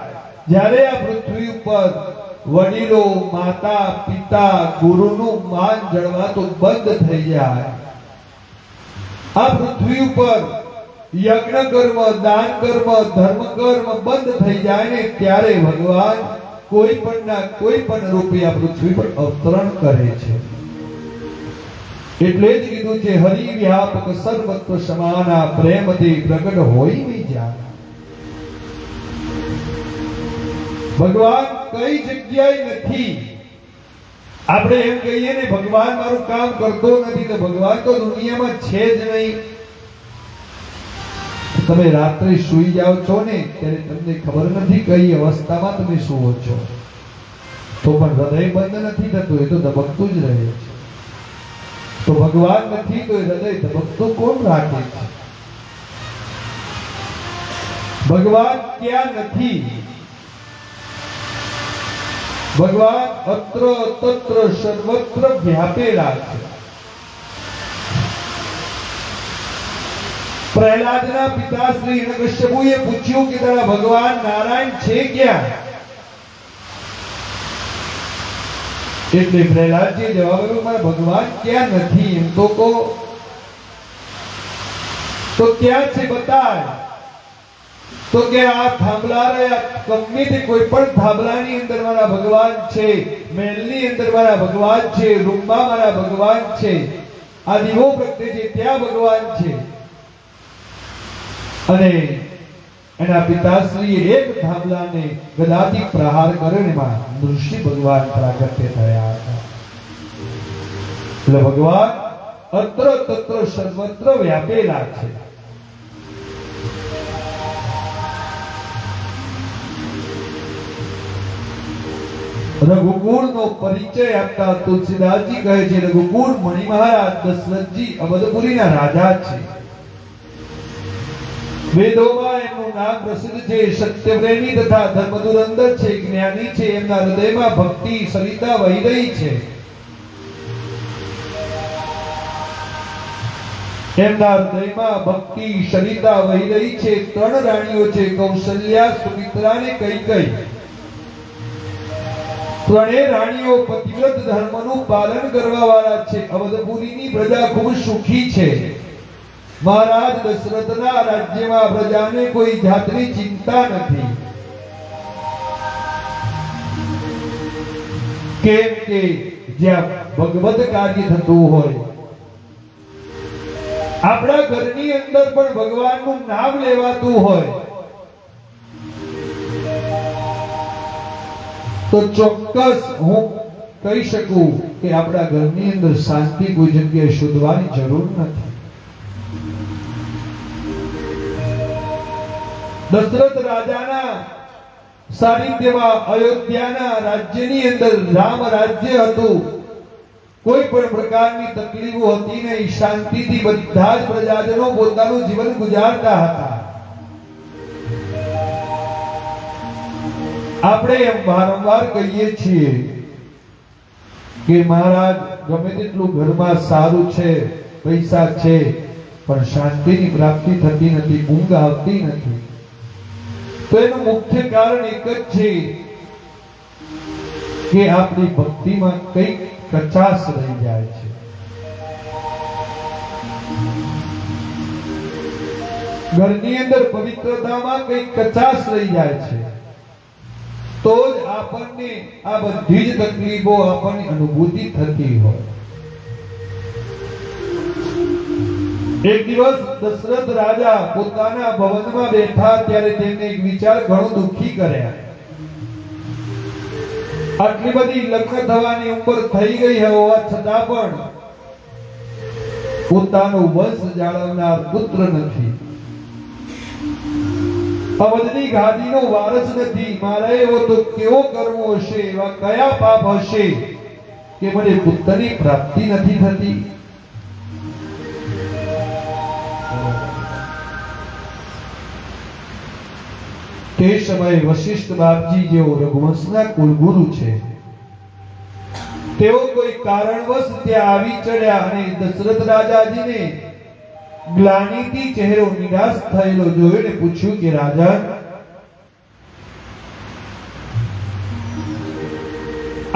જ્યારે આ પૃથ્વી ઉપર વડીલો માતા પિતા ગુરુનું માન જળવાતું બંધ થઈ જાય, આ પૃથ્વી ઉપર યજ્ઞ કર્મ, દાન કર્મ, ધર્મ કર્મ બંધ થઈ જાય ને ત્યારે ભગવાન કોઈ પણ રૂપે આ પૃથ્વી પર અવતરણ કરે છે. એટલે જ કીધું છે હરિ વ્યાપક સર્વત્ર સમાના પ્રેમથી પ્રગટ હોય નહીં જાય. ભગવાન કઈ જગ્યાએ નથી. આપણે એમ કહીએ ને ભગવાન મારું કામ કરતો નથી, તો ભગવાન તો દુનિયામાં છે જ નહીં. તમે રાત્રે સૂઈ જાઓ છો ને ત્યારે તમને ખબર નથી કઈ અવસ્થામાં તમે સૂવો છો, તો પણ હૃદય બંધ નથી થતું, એ તો ધબકતું જ રહે છે. તો ભગવાન નથી તો એ હૃદય ધબકતું કોણ રાખે છે? ભગવાન ક્યાં નથી? ભગવાન અત્ર તત્ર સર્વત્ર વ્યાપેલા છે. પ્રહલાદના પિતા શ્રી હિરણ્યકશ્યપુએ પૂછ્યું કે તારા ભગવાન નારાયણ છે ક્યાં? એટલે પ્રહલાદજીએ જવાબ આપ્યો મારા ભગવાન ક્યાં નથી એમ તો કહો. તો ક્યાં છે બતાય. તો કે આ થાંભલા રહ્યા, ગમે તે કોઈ પણ થાંભલાની અંદર મારા ભગવાન છે, મહેલની અંદર મારા ભગવાન છે, રૂમમાં મારા ભગવાન છે, આ દીવો પ્રગટે છે ત્યાં ભગવાન છે. અને એના પિતાશ્રીએ એક થાંભલાને ગદાથી પ્રહાર કર્યો ને એમાં નૃસિંહ ભગવાન પ્રાગટ્ય થયા હતા. એટલે ભગવાન અત્ર તત્ર સર્વત્ર વ્યાપેલા છે. રઘુકુળનો પરિચય આપતા તુલસીદાસજી કહે છે રઘુકુળ મણિ મહારાજ દશરથજી અવધપુરીના રાજા છે. વેદોમાં એમનું નામ પ્રસિદ્ધ છે. સત્યપ્રેમી તથા ધર્મધુરંદર છે, જ્ઞાની છે. એમના હૃદયમાં ભક્તિ સરિતા વહી રહી છે. એમના હૃદયમાં ભક્તિ સરિતા વહી રહી છે. 3 રાણીઓ છે, કૌશલ્યા, સુમિત્રા ને કૈકેયી. 3 રાણીઓ પતિવ્રત ધર્મનું પાલન કરવા વાળા છે. અવધપુરીની પ્રજા ખૂબ સુખી છે. મહારાજ દશરથના રાજ્યમાં પ્રજાને કોઈ જાતની ચિંતા નથી. કેમ કે જ્યાં ભગવત કાર્ય થતું હોય, આપણા ઘરની અંદર પણ ભગવાનનું નામ લેવાતું હોય, તો ચોક્કસ હું કહી શકું કે આપણા ઘરની અંદર શાંતિ કોઈ જગ્યાએ શોધવાની જરૂર નથી. દશરથ રાજાના સાનિધ્યમાં અયોધ્યાના રાજ્યની અંદર રામ રાજ્ય હતું. કોઈ પણ પ્રકારની તકલીફો હતી નહીં. શાંતિથી બધા જ પ્રજાજનો પોતાનું જીવન ગુજારતા હતા. આપણે એમ વારંવાર કહીએ છીએ કે મહારાજ ગમે તેટલું ઘરમાં સારું છે, પૈસા છે, પણ શાંતિની પ્રાપ્તિ થતી નથી, ઊંઘ આવતી નથી. તો એનું મુખ્ય કારણ એક જ છે કે આપણી ભક્તિમાં કંઈક કચાશ રહી જાય છે. ઘરની અંદર પવિત્રતામાં કંઈક કચાશ રહી જાય છે, તો જ આપણને આ બધી જ તકલીફો આપણને અનુભૂતિ થતી હોય. એક દિવસ દશરથ રાજા પોતાના ભવનમાં બેઠા ત્યારે તેમને એક વિચાર ઘણો દુઃખી કર્યા. આટલી બધી લગ્ન થવાની ઉંમર થઈ ગઈ હોવા છતાં પણ પોતાનો વંશ જાળવનાર પુત્ર નથી, અવધની ગાદીનો વારસ નથી. મારે એવો તો કેવો કર્મ હશે, એવા કયા પાપ હશે કે મને પુત્રની પ્રાપ્તિ નથી થતી? તે સમયે વશિષ્ઠ બાપજી જેઓ રઘુવંશના કુલગુરુ છે, તેઓ કોઈ કારણવશ ત્યાં આવી ચડ્યા અને દશરથ રાજાજીને ગ્લાનિથી ચહેરો નિરાશ થયેલો જોઈને પૂછ્યું કે રાજા,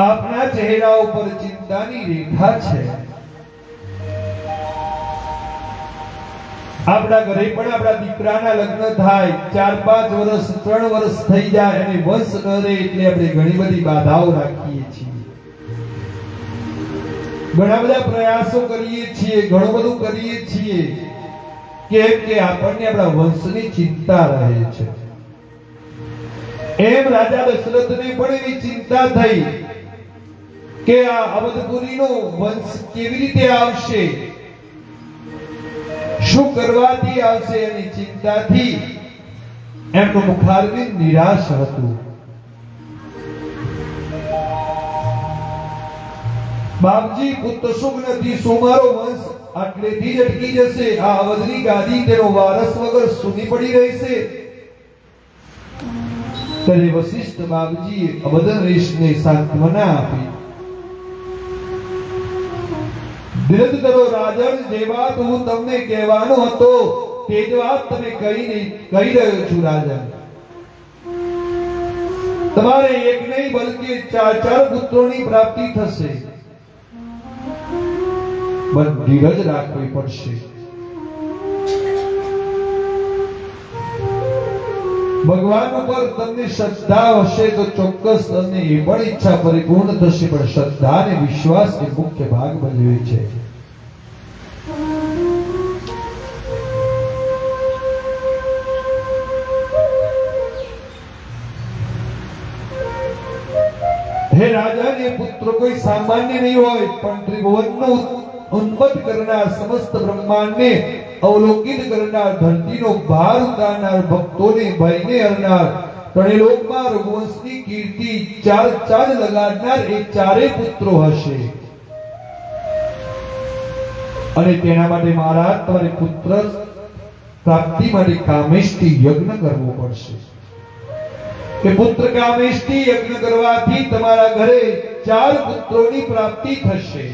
આપના ચહેરા ઉપર ચિંતાની રેખા છે. આપણા ઘરે પણ આપણા દીકરાના લગ્ન થાય 4-5 વર્ષ 3 વર્ષ થઈ જાય અને વંશ ન રહે એટલે આપણે ઘણી બધી બાધાઓ રાખીએ છીએ, ઘણા બધા પ્રયાસો કરીએ છીએ, ઘણું બધું કરીએ છીએ કેમ કે આપણને આપણા વંશની ચિંતા રહે છે. એમ રાજા દશરથને પણ એવી ચિંતા થઈ કે આ અવધપુરીનો વંશ કેવી રીતે આવશે, શું કરવાથી આવશે, એની ચિંતાથી એમનું મુખારવિંદ નિરાશ હતું. બાપજી, પુત્ર સુખ નથી, શું મારો વંશ આટલેથી જ અટકી જશે? આ અવધની ગાદી તેનો વારસ વગર સૂની પડી રહેશે? ત્યારે વશિષ્ઠ બાપજીએ અવધરેશને સાંત્વના આપી. ધીરજ ધરો રાજન, જે વાત હું તમને કહેવાનો હતો તે જ વાત તમે કહી રહ્યો છું રાજન. તમારે એક નહીં બલકે 4 પુત્રોની પ્રાપ્તિ થશે, પણ ધીરજ રાખવી પડશે. ભગવાન ઉપર તમને શ્રદ્ધા હશે તો ચોક્કસ તમને એ પણ ઈચ્છા પરિપૂર્ણ થશે, પણ શ્રદ્ધા અને વિશ્વાસ એ મુખ્ય ભાગ ભજવે છે. હે રાજા, એ પુત્ર કોઈ સામાન્ય નહીં હોય, પણ ત્રિભુવનનો ઉન્મત્ત કરનાર, સમસ્ત બ્રહ્માંડને અવલોકિત કરનાર, ધરતીનો ભાર ઉતારનાર, ભક્તોને ભયને હરનાર, ત્રણેય રઘુવંશની કીર્તિ ચાર લગાડનાર એ 4 પુત્રો હશે. અને તેના માટે મહારાજ તમારે પુત્ર પ્રાપ્તિ માટે કામેષ્ટી યજ્ઞ કરવો પડશે. કે પુત્ર કામેષ્ટી યજ્ઞ કરવાથી તમારા ઘરે 4 પુત્રોની પ્રાપ્તિ થશે.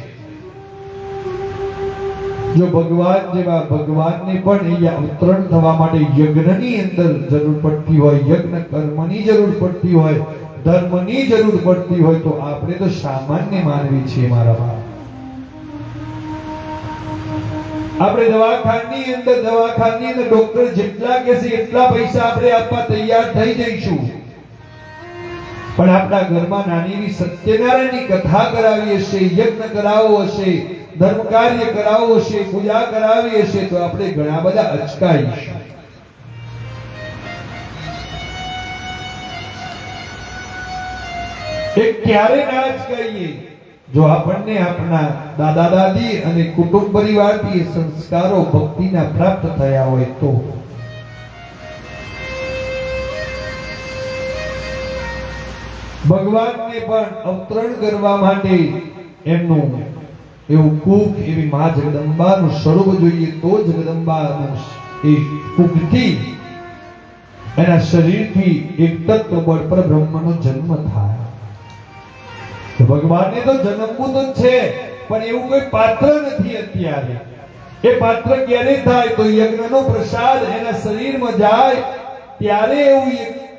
જો ભગવાન જેવા ભગવાનને પણ અહીંયા અવતરણ થવા માટે યજ્ઞની અંદર જરૂર પડતી હોય, યજ્ઞ કર્મની જરૂર પડતી હોય, ધર્મની જરૂર પડતી હોય, તો આપણે તો સામાન્ય માનવી છીએ મારા બાપ. આપણે દવાખાનાની અંદર ડોક્ટર જેટલા કહેશે એટલા પૈસા આપણે આપવા તૈયાર થઈ જઈશું, પણ આપણા ઘરમાં નાની એવી સત્યનારાયણની કથા કરાવી હશે, યજ્ઞ કરાવવો હશે, ધર્મ કાર્ય કરાવવો હશે, પૂજા કરાવી હશે, તો આપણે ઘણા બધા અચકાઈશું. એક ક્યારે ના અચકાઈએ? જો આપણને આપણા દાદા દાદી અને કુટુંબ પરિવારથી સંસ્કારો ભક્તિના પ્રાપ્ત થયા હોય તો. ભગવાનને પણ અવતરણ કરવા માટે એમનું એવું કુક, એવી મા જગદંબાનું સ્વરૂપ જોઈએ, તો જગદંબાનું એ કુકથી, એના શરીરથી એક તત્વ બળ પર બ્રહ્મનો જન્મ થાય. ભગવાનને તો જન્મવું તો છે, પણ એવું કોઈ પાત્ર નથી અત્યારે. એ પાત્ર ક્યારે થાય? તો યજ્ઞનો પ્રસાદ એના શરીરમાં જાય ત્યારે એવું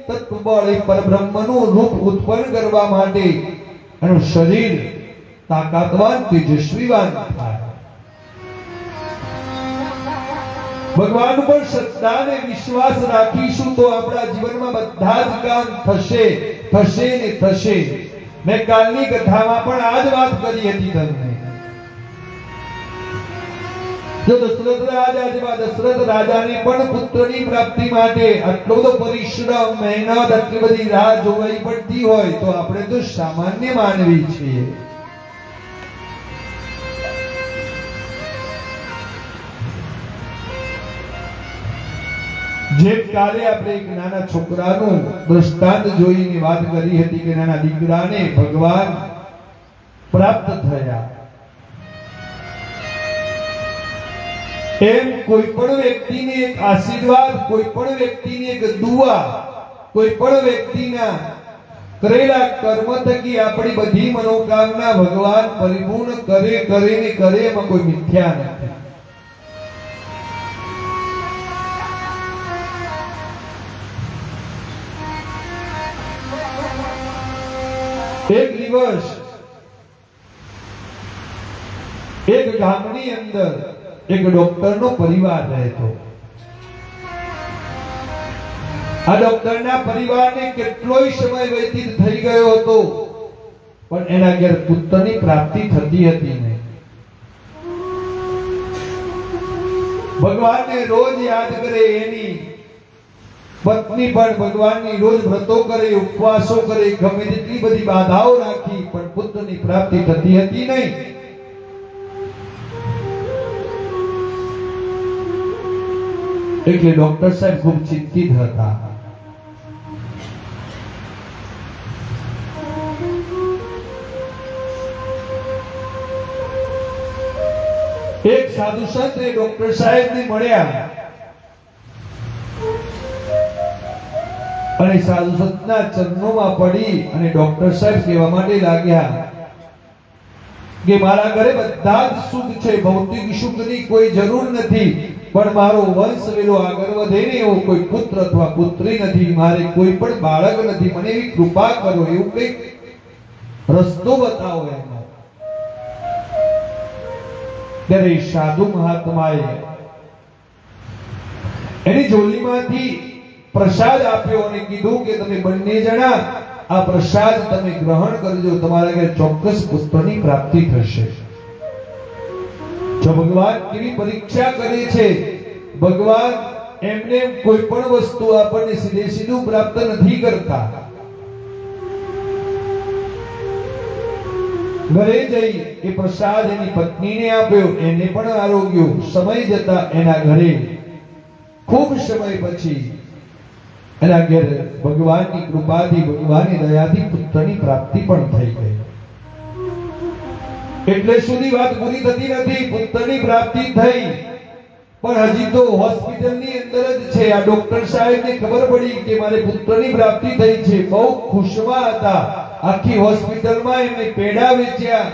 તત્વ બળ, એ પરબ્રહ્મનું રૂપ ઉત્પન્ન કરવા માટે એનું શરીર તાકાતવાન, તેજસ્વીવાન થાય. ભગવાન પર શ્રદ્ધા અને વિશ્વાસ રાખીશું તો આપણા જીવનમાં બધા જ કામ થશે ને થશે. મેં કાલની કથામાં પણ આ જ વાત કરી હતી તમને. જો દશરથ રાજાને પણ પુત્રની પ્રાપ્તિ માટે આટલો બધો પરિશ્રમ, મહેનત, આટલી બધી રાહ જોવી પડતી હોય તો આપણે તો સામાન્ય માનવી છીએ. જેમ કાલે આપણે એક નાના છોકરાનું દ્રષ્ટાંત જોઈને વાત કરી હતી કે નાના દીકરાને ભગવાન પ્રાપ્ત થયા, એમ કોઈ પણ વ્યક્તિને એક આશીર્વાદ, કોઈ પણ વ્યક્તિને એક દુઆ, કોઈ પણ વ્યક્તિના કરેલા કર્મ થકી આપણી બધી મનોકામના ભગવાન પરિપૂર્ણ કરે, એમાં કોઈ મિથ્યા નથી. એક દિવસ એક ગામની અંદર એક ડોક્ટરનો પરિવાર રહેતો. આ ડોક્ટરના પરિવારને કેટલોય સમય વ્યતીત થઈ ગયો હતો, પણ એના ઘેર પુત્રની પ્રાપ્તિ થતી હતી નહીં. ભગવાનને રોજ યાદ કરે, એની પત્ની પણ ભગવાનની રોજ વ્રતો કરે, ઉપવાસો કરે, ગમે તેટલી બધી બાધાઓ રાખી, પણ પુત્રની પ્રાપ્તિ થતી હતી નહીં. એટલે ડોક્ટર સાહેબ ખૂબ ચિંતિત હતા. એક સાધુ સંત એ ડોક્ટર સાહેબને મળ્યા અને સાધુ સંતના ચરણોમાં પડી અને ડોક્ટર સાહેબ કહેવા માટે લાગ્યા કે મારા ઘરે બધા જ સુખ છે, ભૌતિક સુખની કોઈ જરૂર નથી, પણ મારો વંશ વેલો આગળ વધે ને એવો કોઈ પુત્ર અથવા પુત્રી નથી, મારે કોઈ પણ બાળક નથી, મને એવી કૃપા કરો, એવું કંઈક રસ્તો બતાવો એનો. ત્યારે સાધુ મહાત્માએ એની ઝોલીમાંથી પ્રસાદ આપ્યો અને કીધું કે તમે બંને જણા આ પ્રસાદ તમે ગ્રહણ કરજો, તમારા ઘરે ચોક્કસ પુત્રની પ્રાપ્તિ થશે. જો ભગવાન કેવી પરીક્ષા કરે છે, ભગવાન એમને કોઈ પણ વસ્તુ આપણને સીધે સીધું પ્રાપ્ત નથી કરતા. ઘરે જઈ એ પ્રસાદ એની પત્નીને આપ્યો, એને પણ આરોગ્ય. સમય જતા એના ઘરે ખૂબ સમય પછી એના ઘેર ભગવાનની કૃપાથી, ભગવાનની દયાથી પુત્રની પ્રાપ્તિ પણ થઈ ગઈ. એટલે સુધી વાત પૂરી થતી નથી. પુત્રની પ્રાપ્તિ થઈ, પણ હજી તો હોસ્પિટલની અંદર જ છે. આ ડોક્ટર સાહેબને ખબર પડી કે મારે પુત્રની પ્રાપ્તિ થઈ છે. બહુ ખુશમાં હતા. આખી હોસ્પિટલમાં એમને પેડા વેચ્યા.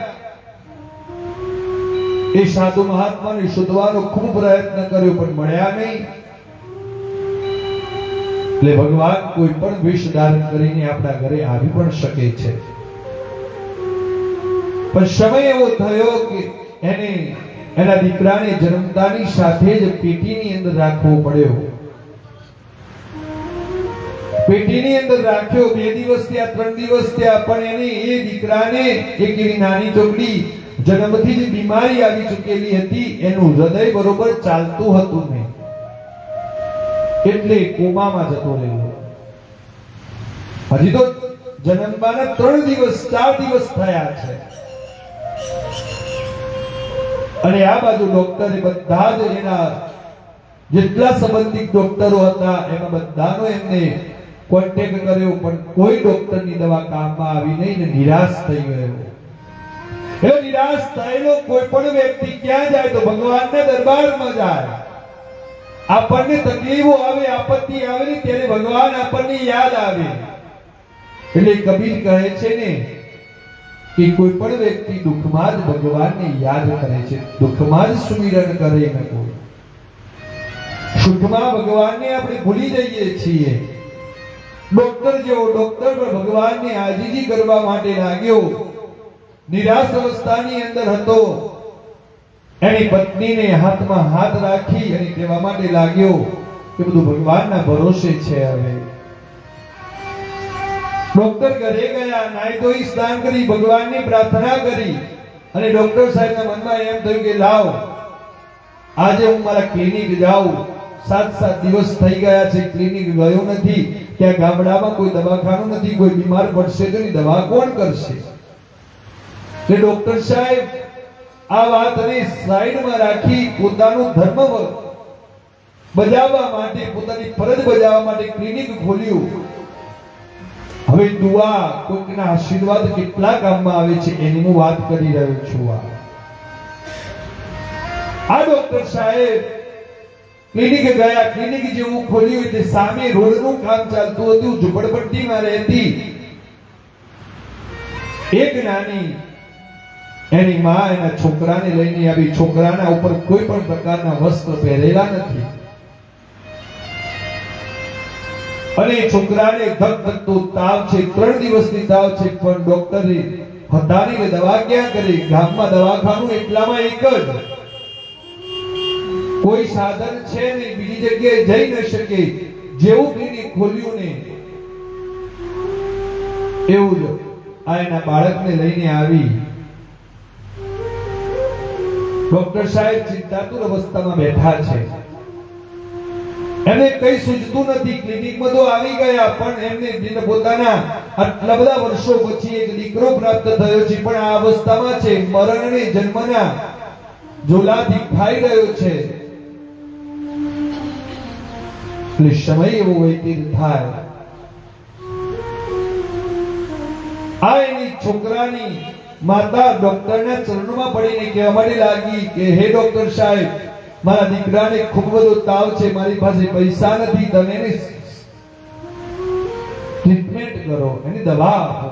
એ સાધુ મહાત્માને શોધવાનો ખૂબ પ્રયત્ન કર્યો, પણ મળ્યા નહીં. એટલે ભગવાન કોઈ પણ વેશ ધારણ કરીને આપણા ઘરે આવી પણ શકે છે. પણ સમય એવો થયો કે એને એના દીકરાને જન્મતાની સાથે જ પેટીની અંદર રાખવો પડ્યો. પેટીની અંદર રાખ્યો. 2 દિવસ થયા, 3 દિવસ થયા, પણ એને એ દીકરાને એક એવી નાની ચોકડી જન્મથી જ બીમારી આવી ચૂકેલી હતી. એનું હૃદય બરોબર ચાલતું હતું નહીં, એટલે કોમામાં જતો રહ્યો. હજી તો જન્મવાના 3 દિવસ 4 દિવસ થયા છે. અને આ બાજુ ડોક્ટરે બધા જ એના જેટલા સંબંધિત ડોક્ટરો હતા એમાં બધાનો એમને કોન્ટેક્ટ કર્યો, પણ કોઈ ડોક્ટરની દવા કામમાં આવી નહીં ને નિરાશ થઈ ગયો. એ નિરાશ થયેલો કોઈ પણ વ્યક્તિ ક્યાં જાય તો ભગવાનના દરબારમાં જાય. આપણને તકલીફો આવે, આપત્તિ આવે ને ત્યારે ભગવાન આપણને યાદ આવે. એટલે કબીર કહે છે ને કે કોઈ પણ વ્યક્તિ દુઃખમાં જ ભગવાનને યાદ કરે છે, દુઃખમાં જ સુમિરન કરે ને કોઈ. સુખમાં ભગવાનને આપણે ભૂલી જઈએ છીએ. ડોક્ટર જેવો ડોક્ટર પણ ભગવાનને આજીજી કરવા માટે લાગ્યો. નિરાશ અવસ્થાની અંદર હતો. એની પત્નીને હાથમાં હાથ રાખી અને કહેવા માટે લાગ્યો કે બધું ભગવાનના ભરોસે છે. હવે ડોક્ટર ઘરે ગયા, નાઈ ધોઈ સ્નાન કરી, ભગવાનની પ્રાર્થના કરી અને ડોક્ટર સાહેબના મનમાં એમ થયું કે લાવ આજે હું મારા ક્લિનિક જાઉં. 7 દિવસ થઈ ગયા છે, ક્લિનિક ગયો નથી. ત્યાં ગામડામાં કોઈ દવાખાનું નથી, કોઈ બીમાર પડશે તો એની દવા કોણ કરશે? એટલે ડોક્ટર સાહેબ આ વાતને સાઈડમાં રાખી પોતાનું ધર્મ બજાવવા માટે, પોતાની ફરજ બજાવવા માટે ક્લિનિક ખોલ્યું. હવે દુઆ, કોઈકના આશીર્વાદ કેટલા કામમાં આવે છે એની હું વાત કરી રહ્યો છું. આ ડોક્ટર સાહેબ ક્લિનિક ગયા. ક્લિનિક જેવું ખોલ્યું એટલે સામે રોડનું કામ ચાલતું હતું. ઝુંપડપટ્ટીમાં રહેતી એક નાની એની માં એના છોકરાને લઈને આવી. છોકરાના ઉપર કોઈ પણ પ્રકારના વસ્ત્ર પહેરેલા નથી અને છોકરાને ધગધગતો તાવ છે. 3 દિવસની તાવ છે, પણ ડોક્ટરે હટાવીને દવા ક્યાં કરી? ગામમાં દવાખાનું એટલામાં એક જ. કોઈ સાધન છે નહીં, બીજી જગ્યાએ જઈ ન શકે, જેવું ક્લિનિક ખોલ્યું ને એવું જ આ એના બાળકને લઈને આવી. ડોક્ટર સાહેબ ચિંતાતુર અવસ્થામાં બેઠા છે. એને કઈ સૂઝતું નથી. ક્લિનિકમાં તો આવી ગયા, પણ એમને પોતાના આટલા બધા વર્ષો પછી એક દીકરો પ્રાપ્ત થયો છે, પણ આ અવસ્થામાં છે, મરણ અને જન્મના ઝોલાથી ખાઈ રહ્યો છે. એટલે સમય એવો વ્યતીત થાય. આ એની છોકરાની માતા ડોક્ટરના ચરણોમાં પડીને કહેવા માટે લાગી કે હે ડોક્ટર સાહેબ, મારા દીકરાને ખૂબ બધો તાવ છે, મારી પાસે પૈસા નથી, તમે એની ટ્રીટમેન્ટ કરો, એની દવા આપો.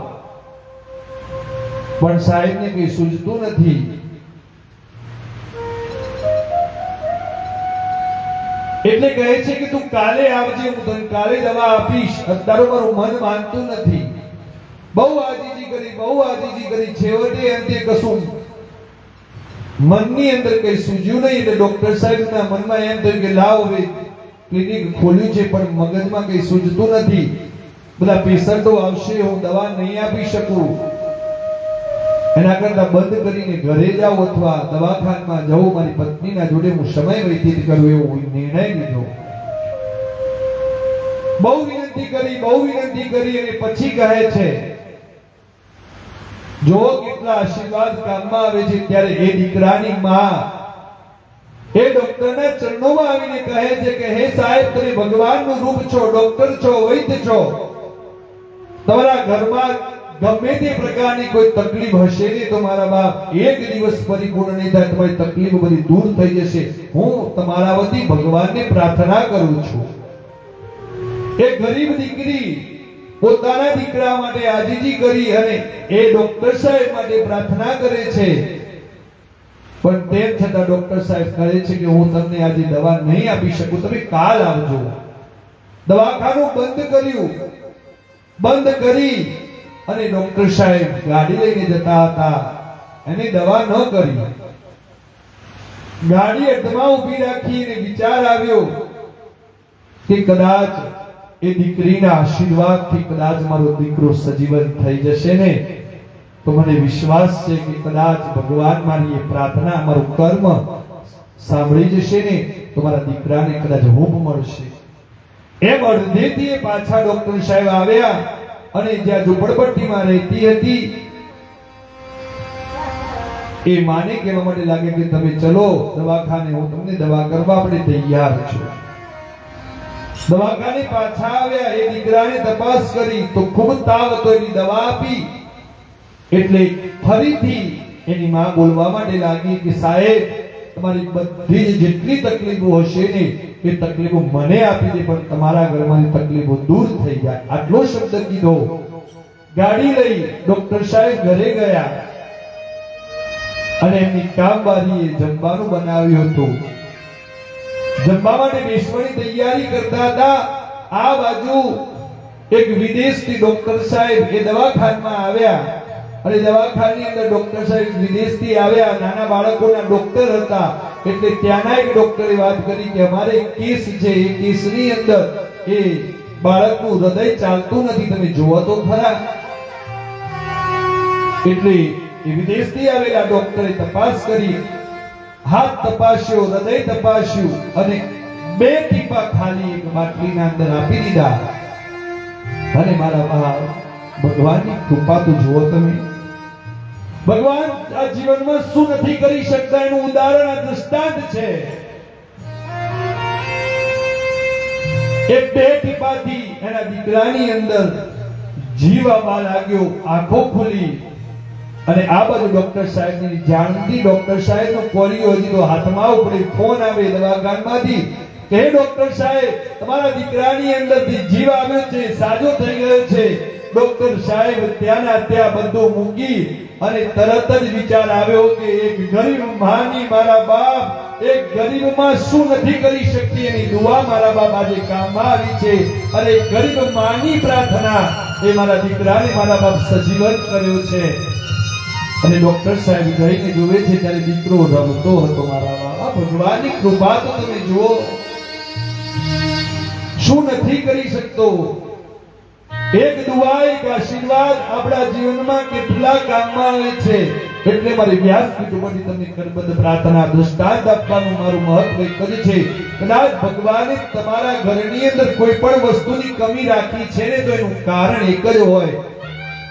પણ સાહેબને કઈ સૂઝતું નથી. એટલે કહે છે કે તું કાલે આવજે, હું તને કાલે દવા આપીશ. અત્યારે મારું મન માનતું નથી. બહુ આજીજી કરી, છેવટે અંતે કશું મનની અંદર કઈ સૂઝ્યું નહીં. એટલે ડોક્ટર સાહેબના મનમાં એમ થયું કે લાવ હવે ક્લિનિક ખોલ્યું છે, પણ મગજમાં કઈ સૂઝતું નથી. બધા પેશન્ટો આવશે, હું દવા નહીં આપી શકું, એના કરતા બંધ કરીને ઘરે જાઉં અથવા દવાખાનામાં જવું, મારી પત્નીના જોડે હું સમય વ્યતીત કરું, એવો નિર્ણય લીધો. બહુ વિનંતી કરી અને પછી કહે છે, જો કેટલા આશીર્વાદ કામમાં આવે છે. ત્યારે એ દીકરાની માં એ ડોક્ટરના ચરણોમાં આવીને કહે છે કે હે સાહેબ, તમે ભગવાનનું રૂપ છો, ડોક્ટર છો, વૈદ્ય છો. તમારા ઘરમાં ગમે તે પ્રકારની કોઈ તકલીફ હશે ને તો મારા બાપ એક દિવસ પરિપૂર્ણ નહીં થાય, તમારી તકલીફ બધી દૂર થઈ જશે. હું તમારા વતી ભગવાનને પ્રાર્થના કરું છું. એ ગરીબ દીકરી પોતાના દીકરા માટે આજીજી કરી અને એ ડોક્ટર સાહેબ માટે પ્રાર્થના કરે છે. પણ તેમ છતાં ડોક્ટર સાહેબ કહે છે કે હું તમને આજે દવા નહીં આપી શકું, તમે કાલ આવજો. દવાખાનું બંધ કરી અને ડોક્ટર સાહેબ ગાડી લઈને જતા હતા. એને દવા ન કરી, ગાડી અડધમાં ઊભી રાખી અને વિચાર આવ્યો કે કદાચ એ દીકરીના આશીર્વાદથી કદાચ મારો દીકરો સજીવન થઈ જશે ને, તો મને વિશ્વાસ છે કે કદાચ ભગવાન મારી એ પ્રાર્થના, મારું કર્મ સાંભળી જશે ને, તો મારા દીકરાને કદાચ હૂબ મળશે. એમ અડધેથી એ પાછા ડોક્ટર સાહેબ આવ્યા અને જ્યાં ઝૂંપડપટ્ટીમાં રહેતી હતી એ માને કહેવા માટે લાગે કે તમે ચલો દવાખાને, હું તમને દવા કરવા આપણે તૈયાર છું. દવાખાને પાછા આવ્યા, એ દીકરાને તપાસ કરી તો ખૂબ તાવ હતો, એની દવા આપી. એટલે ફરીથી એની માં બોલવા માટે લાગી કે સાહેબ, તમારી બધી જેટલી તકલીફો હશે ને એ તકલીફો મને આપી દે, પણ તમારા ઘરમાંથી તકલીફો દૂર થઈ જાય. આટલો શબ્દ કીધો. ગાડી લઈ ડોક્ટર સાહેબ ઘરે ગયા અને એમની કામવાળીએ જમવાનું બનાવ્યું હતું. જમવા માટે બેસવાની તૈયારી કરતા હતા. આ બાજુ એક વિદેશથી ડોક્ટર સાહેબ એ દવાખાનામાં આવ્યા અને દવાખાનાની અંદર ડોક્ટર સાહેબ વિદેશથી આવ્યા. નાના બાળકોના ડોક્ટર હતા. એટલે ત્યાંના એક ડોક્ટરે વાત કરી કે અમારે કેસ છે, એ કેસની અંદર એ બાળકનું હૃદય ચાલતું નથી, તમે જોવો તો ખરા. એટલે એ વિદેશથી આવેલા ડોક્ટરે તપાસ કરી, હાથ તપાસ્યો, હૃદય તપાસ્યું અને 2 ટીપા ખાલી એક બાટલીના અંદર આપી દીધા. અને મારા બાપ, ભગવાનની કૃપા તો જુઓ તમે. ભગવાન આ જીવનમાં શું નથી કરી શકતા એનું ઉદાહરણ, આ દૃષ્ટાંત છે. એ 2 ટીપાથી એના દીકરાની અંદર જીવ આવવા લાગ્યો. આંખો ખુલી અને આ બાજુ ડોક્ટર સાહેબની જાણતી ડોક્ટર સાહેબનો કોલિયો હજી તો હાથમાં ઉપડે. ફોન આવે દવાખાનામાંથી કે ડોક્ટર સાહેબ, તમારા દીકરાની અંદરથી જીવ આવ્યો છે, સાજો થઈ ગયો છે. ડોક્ટર સાહેબ ત્યાંના ત્યાં બધું મૂકી અને તરત જ વિચાર આવ્યો કે એક ગરીબ માની, મારા બાપ એક ગરીબ માં શું નથી કરી શકતી એની દુઆ મારા બાપ આજે કામમાં આવી છે. અને ગરીબ માની પ્રાર્થના એ મારા દીકરાને મારા બાપ સજીવન કર્યો છે. અને ડોક્ટર સાહેબ જઈને જોવે છે ત્યારે દીકરો રમતો હતો. મારા બાબા, ભગવાનની કૃપા તો તમે જુઓ. શું નથી કરી શકતો? એક દુઆ, એક આશીર્વાદ આપણા જીવનમાં કેટલા કામમાં આવે છે. એટલે મારી વ્યાસપીઠ ઉપરથી તમને કરબદ્ધ પ્રાર્થના દૃષ્ટાંત આપવાનું મારું મહત્વ એક જ છે. કદાચ ભગવાને તમારા ઘરની અંદર કોઈ પણ વસ્તુની કમી રાખી છે ને, તો એનું કારણ એક જ હોય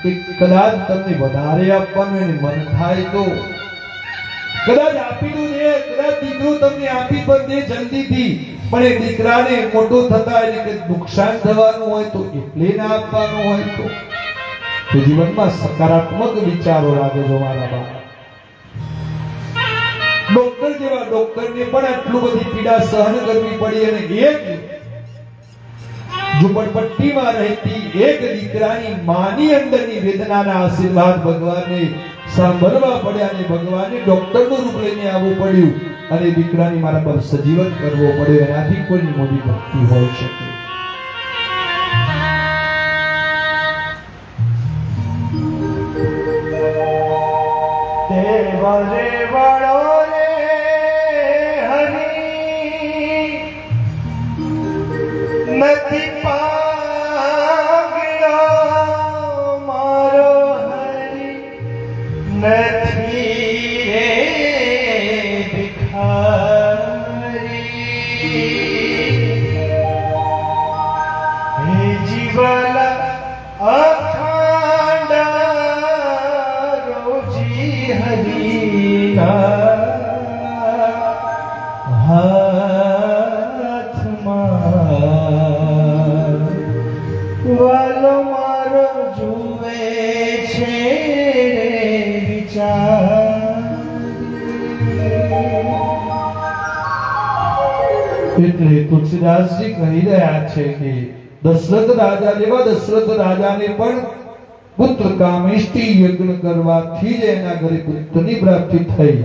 કે કદાચ તમને વધારે આપવાનું એને મન થાય તો કદાચ આપી દઉં ને, કદાચ દીકરો તમને આપી પણ દે જલ્દીથી, પણ એ દીકરાને મોટો થતા એને કે નુકસાન થવાનું હોય તો એટલે ના આપવાનું હોય તો જીવનમાં સકારાત્મક વિચારો લાગે છે. મારા બાપ, ડોક્ટર જેવા ડોક્ટરને પણ આટલું બધી પીડા સહન કરવી પડી અને એક ઝુંપડપટ્ટીમાં રહેતી એક દીકરાની માની અંદરની વેદનાના આશીર્વાદ ભગવાનને સાંભળવા પડ્યા અને ભગવાને ડોક્ટરનું રૂપ લઈને આવવું પડ્યું અને દીકરાની મારા બાપ સજીવન કરવો પડ્યો. એનાથી કોઈ મોટી ભક્તિ હોઈ શકે? દેવરે વળો રે હરી નથી પામ્યો મારો હરી નથી રે ભિખારી હે જીવન અખંડ રોજી હરીના હાથમાં વાલો મારો જુએ છે વિચાર. એટલે તુલસીદાસજી કહી રહ્યા છે કે દશરથ રાજા જેવા દશરથ રાજાને પણ પુત્ર કામેષ્ટી યજ્ઞ કરવાથી જ એના ઘરે પુત્રની પ્રાપ્તિ થઈ.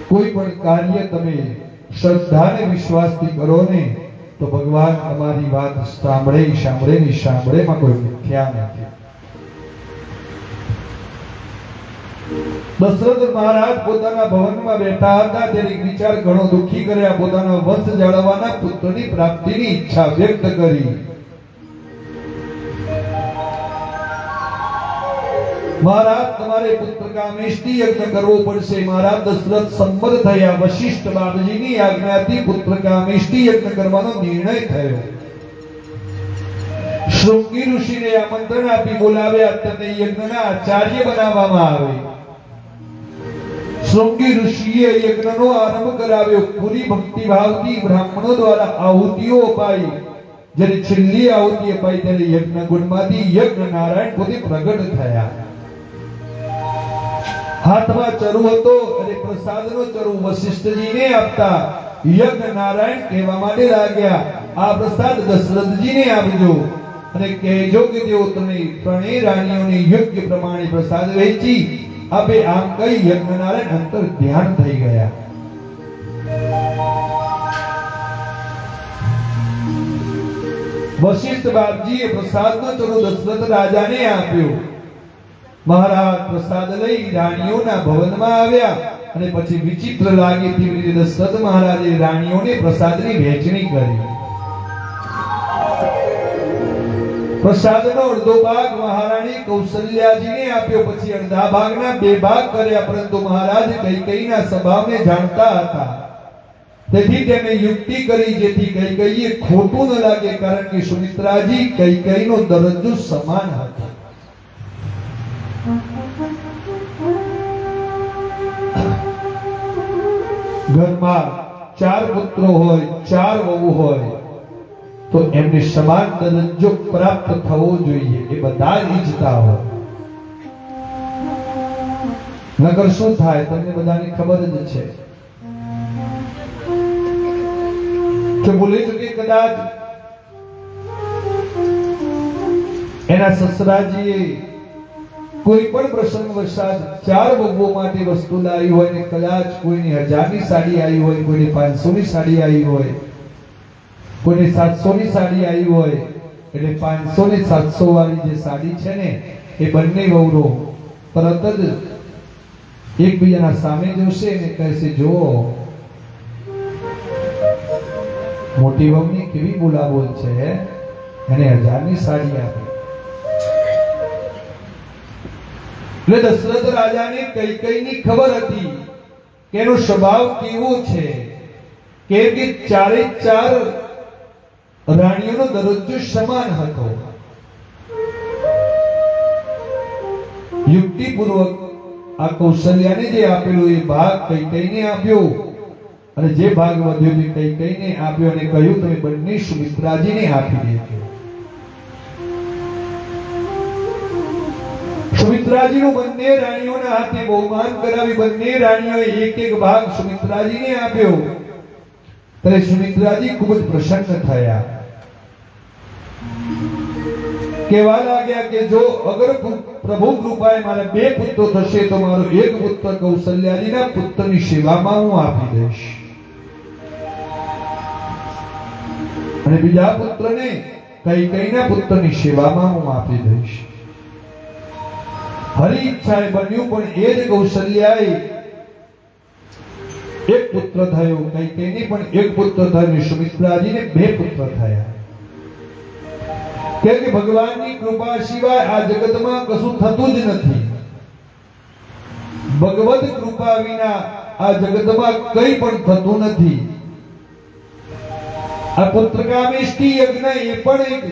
કોઈ પણ કાર્ય તમે શ્રદ્ધા અને વિશ્વાસથી કરો ને તો ભગવાન તમારી વાત સાંભળેમાં કોઈ મિથ્યા નથી. દશરથ મહારાજ પોતાના ભવનમાં બેઠા હતા ત્યારે એક વિચાર ઘણો દુઃખી કર્યા. પોતાના વંશ જાળવવાના પુત્રની પ્રાપ્તિની ઈચ્છા વ્યક્ત કરી. મહારાજ, તમારે પુત્ર કામેષ્ટી યજ્ઞ કરવો પડશે. મહારાજ દશરથ સંમત થયા. વશિષ્ઠ બાપજીની આજ્ઞાથી પુત્ર કામેષ્ટી યજ્ઞ કરવાનો નિર્ણય થયો. શૃંગી ઋષિને આમંત્રણ આપી બોલાવ્યા. તેને યજ્ઞના આચાર્ય બનાવવામાં આવે. શૃંગી ઋષિએ યજ્ઞનો આરંભ કરાવ્યો. પૂરી ભક્તિભાવથી બ્રાહ્મણો દ્વારા આહુતિઓ અપાઈ. જ્યારે છેલ્લી આહુતિ અપાઈ ત્યારે યજ્ઞ કુંડમાંથી યજ્ઞ નારાયણ પોતે પ્રગટ થયા. હાથમાં ચરુ હતો અને પ્રસાદનો ચરુ વશિષ્ઠજીને આપતા યજ્ઞ નારાયણ કહેવા માટે લાગ્યા, આ પ્રસાદ દશરથજીને આપજો અને કહેજો કે તેઓ ત્રણેય રાણીઓને યોગ્ય પ્રમાણે પ્રસાદ વહેંચી આપે. આમ કહી યજ્ઞ નારાયણ અંતર ધ્યાન થઈ ગયા. વશિષ્ઠ બાપજીએ પ્રસાદનો ચરુ દશરથ રાજાને આપ્યો. મહારાજ પ્રસાદ લઈ રાણીઓના ભવનમાં આવ્યા અને પછી વિચિત્ર લાગે તેવી રીતે દશરથ મહારાજે રાણીઓને પ્રસાદની વહેંચણી કરી. પ્રસાદનો અડધો ભાગ મહારાણી કૌશલ્યાજીને આપ્યો. પછી અડધા ભાગના 2 ભાગ કર્યા. પરંતુ મહારાજ કૈકેયીના સ્વભાવને જાણતા હતા. તેથી તેને યુક્તિ કરી જેથી કૈકેયીએ ખોટું ન લાગે, કારણ કે સુમિત્રાજી કૈકેયીનો દરજ્જો સમાન હતો. ઘરમાં 4 પુત્રો હોય, 4 વહુ હોય તો એમને સમાન દરજ્જો પ્રાપ્ત થવો જોઈએ. એ બધા ઈચ્છતા હોય. નકર શું થાય તમને બધાને ખબર જ છે કે બોલે તો કે કદાચ એના સસરાજીએ કોઈ પણ પ્રસંગ વસાત 4 વહુઓ માટે વસ્તુ લાવી હોય ને કદાચ કોઈની 1000ની સાડી આવી હોય, કોઈની 500ની સાડી આવી હોય, કોઈને 700 ની સાડી આવી હોય એટલે 500 ને 700 વાળી જે સાડી છે ને એ બંને વહુરો તરત જ એકબીજાના સામે જોશે અને કહેશે જુઓ મોટી વહુની કેવી બોલાબોલ છે એને 1000 ની સાડી આપી. એટલે દશરથ રાજાને કૈકેયીની ખબર હતી કે એનો સ્વભાવ કેવો છે, કેમ કે ચારે ચાર રાણીઓનો દરજ્જો સમાન હતો. યુક્તિપૂર્વક આ કૌશલ્યાને જે આપેલો એ ભાગ કૈકેયીને આપ્યો અને જે ભાગ વધ્યો તે કૈકેયીને આપ્યો અને કહ્યું તમે બંને સુમિત્રાજીને આપી દેજો. સુમિત્રાજીનું બંને રાણીઓના હાથે બહુમાન કરાવી બંને રાણીઓએ એક એક ભાગ સુમિત્રાજીને આપ્યો. ત્યારે સુમિત્રાજી ખૂબ જ પ્રસન્ન થયા. કહેવા લાગ્યા કે જો અગર પ્રભુ કૃપાએ મારા 2 પુત્રો થશે તો મારો એક પુત્ર કૌશલ્યાજીના પુત્રની સેવામાં હું આપી દઈશ અને બીજા પુત્રને કૈકેયીના પુત્રની સેવામાં હું આપી દઈશ. હરી ઈચ્છાએ બન્યું પણ એ જ કૌશલ્યાએ એક પુત્ર થયો, કૈકેયીને પણ એક પુત્ર થયો, સુમિત્રાજીને 2 પુત્ર થયા. કેમ કે ભગવાનની કૃપા સિવાય આ જગતમાં કશું થતું જ નથી. ભગવત કૃપા વિના આ જગતમાં કંઈ પણ થતું નથી. આ પુત્રકામેષ્ટિ યજ્ઞ એ પણ એક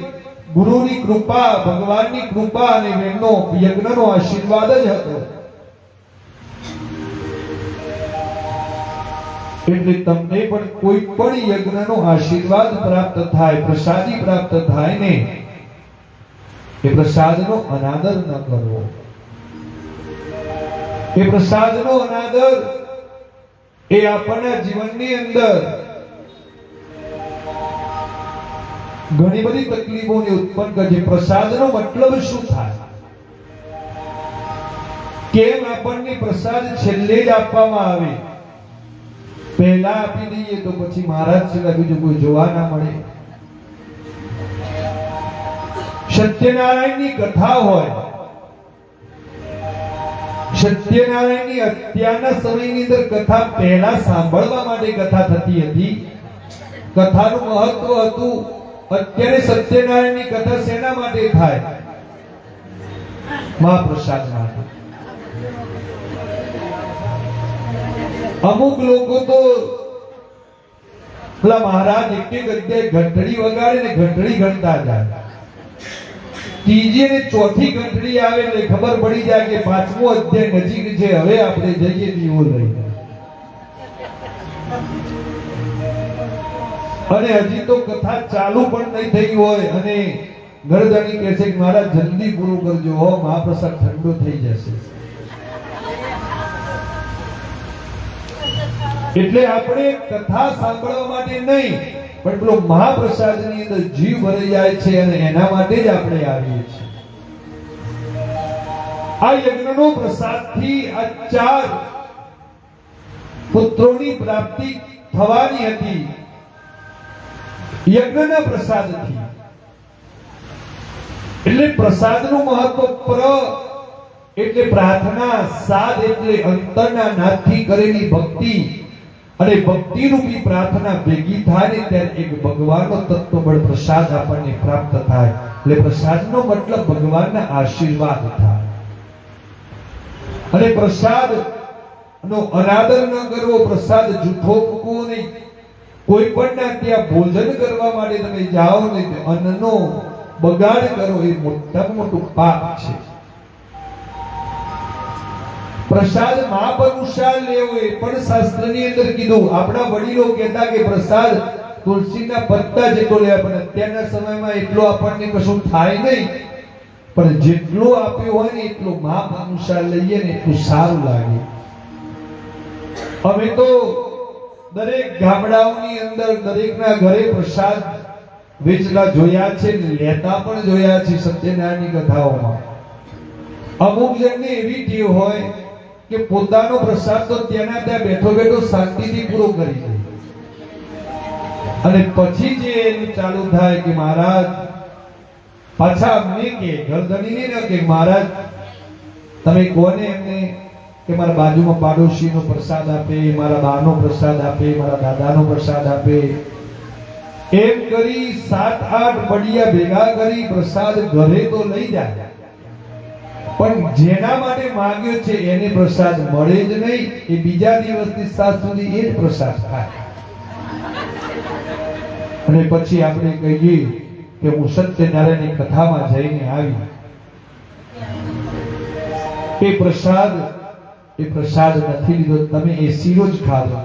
ગુરુની કૃપા, ભગવાનની કૃપા અને એમનો યજ્ઞનો આશીર્વાદ જ હતો. એટલે તમને પણ કોઈ પણ યજ્ઞનો આશીર્વાદ પ્રાપ્ત થાય, પ્રસાદી પ્રાપ્ત થાય ને એ પ્રસાદનો અનાદર ન કરવો. એ પ્રસાદનો અનાદર એ આપણા જીવનની અંદર ઘણી બધી તકલીફોને ઉત્પન્ન કરે છે. પ્રસાદનો મતલબ શું થાય? કેમ આપણને પ્રસાદ છેલ્લે જ આપવામાં આવે? પહેલા આપી દઈએ તો પછી મહારાજ સિવાય બીજું કોઈ જોવા ના મળે. સત્યનારાયણની કથા હોય, સત્યનારાયણની અત્યારના સમયની અંદર કથા પહેલા સાંભળવા માટે કથા થતી હતી. કથાનું મહત્વ હતું. અત્યારે સત્યનારાયણની કથા શેના માટે થાય? મહાપ્રસાદ માટે. અમુક લોકો તો પેલા મહારાજ એક અધ્યાય ઘંટડી વગાડે ને ઘંટડી ગણતા જાય. ત્રીજી ને ચોથી ઘંટડી આવે એટલે ખબર પડી જાય કે 5મો અધ્યાય નજીક છે, હવે આપણે જઈએ દીવો લઈને. અને હજી તો કથા ચાલુ પણ નહીં થઈ હોય અને ગરદણી કહે છે કે મારા જલ્દી પૂરું કરજો, હો મહાપ્રસાદ ઠંડો થઈ જશે. એટલે આપણે કથા સાંભળવા માટે નહીં પણ પેલો મહાપ્રસાદની અંદર જીવ ભરાઈ જાય છે અને એના માટે જ આપણે આવીએ છીએ. આ યજ્ઞનો પ્રસાદથી આ 4 પુત્રોની પ્રાપ્તિ થવાની હતી. યજ્ઞના પ્રસાદથી. એટલે પ્રસાદનું મહત્વ એટલે પ્રાર્થના, સાદ એટલે અંતરના નાદથી કરેલી ભક્તિ અને ભક્તિ રૂપી પ્રાર્થના ભેગી થાય ને ત્યારે એક ભગવાનનો તત્વબળ પ્રસાદ આપણને પ્રાપ્ત થાય. એટલે પ્રસાદનો મતલબ ભગવાનના આશીર્વાદ થાય. અને પ્રસાદ નો અનાદર ન કરવો, પ્રસાદ જૂઠો મૂકવો નહીં. કોઈ પણ ના ત્યાં ભોજન કરવા માટે તમે જાઓ ને અન્નનો બગાડ કરો એ મોટામાં મોટું પાપ છે. પ્રસાદ માપ અનુસાર લેવો એ પણ શાસ્ત્રની અંદર કીધું. આપણા વડીલો કહેતા કે પ્રસાદ તુલસીના પત્તા જેટલો લેવા, પણ અત્યારના સમયમાં એટલો આપણને કશું થાય નહીં. પણ જેટલો આપ્યો હોય ને એટલો માપ અનુસાર લઈએ ને એટલું સારું લાગે. અમે તો દરેક ગામડાઓની અંદર દરેકના ઘરે પ્રસાદ વેચલા જોયા છે, લેતા પણ જોયા છે. સત્યનારાયણની કથાઓમાં અમુક જણને એવી ટેવ હોય કે પોતાનો પ્રસાદ તો ત્યાં બેઠો બેઠો શાંતિથી પૂરો કરી દે. અને પછી જે એનું ચાલુ થાય કે મહારાજ પાછા અમને કે ગરદનીને ન કે મહારાજ તમે કોને એમને કે મારા બાજુમાં પાડોશીનો પ્રસાદ આપે, મારા બાનો પ્રસાદ આપે, મારા દાદાનો પ્રસાદ આપે, એમ કરી 7-8 બડિયા ભેગા કરી પ્રસાદ ઘરે તો લઈ જાય, પણ જેના માટે માંગ્યો છે એને પ્રસાદ મળે જ નહીં. એ બીજા દિવસથી સાંજ સુધી એ જ પ્રસાદ ખાય. અને પછી આપણે કહીએ કે હું સત્યનારાયણની કથામાં જઈને આવી, એ પ્રસાદ નથી લીધો, તમે એ શીરો જ ખાધો.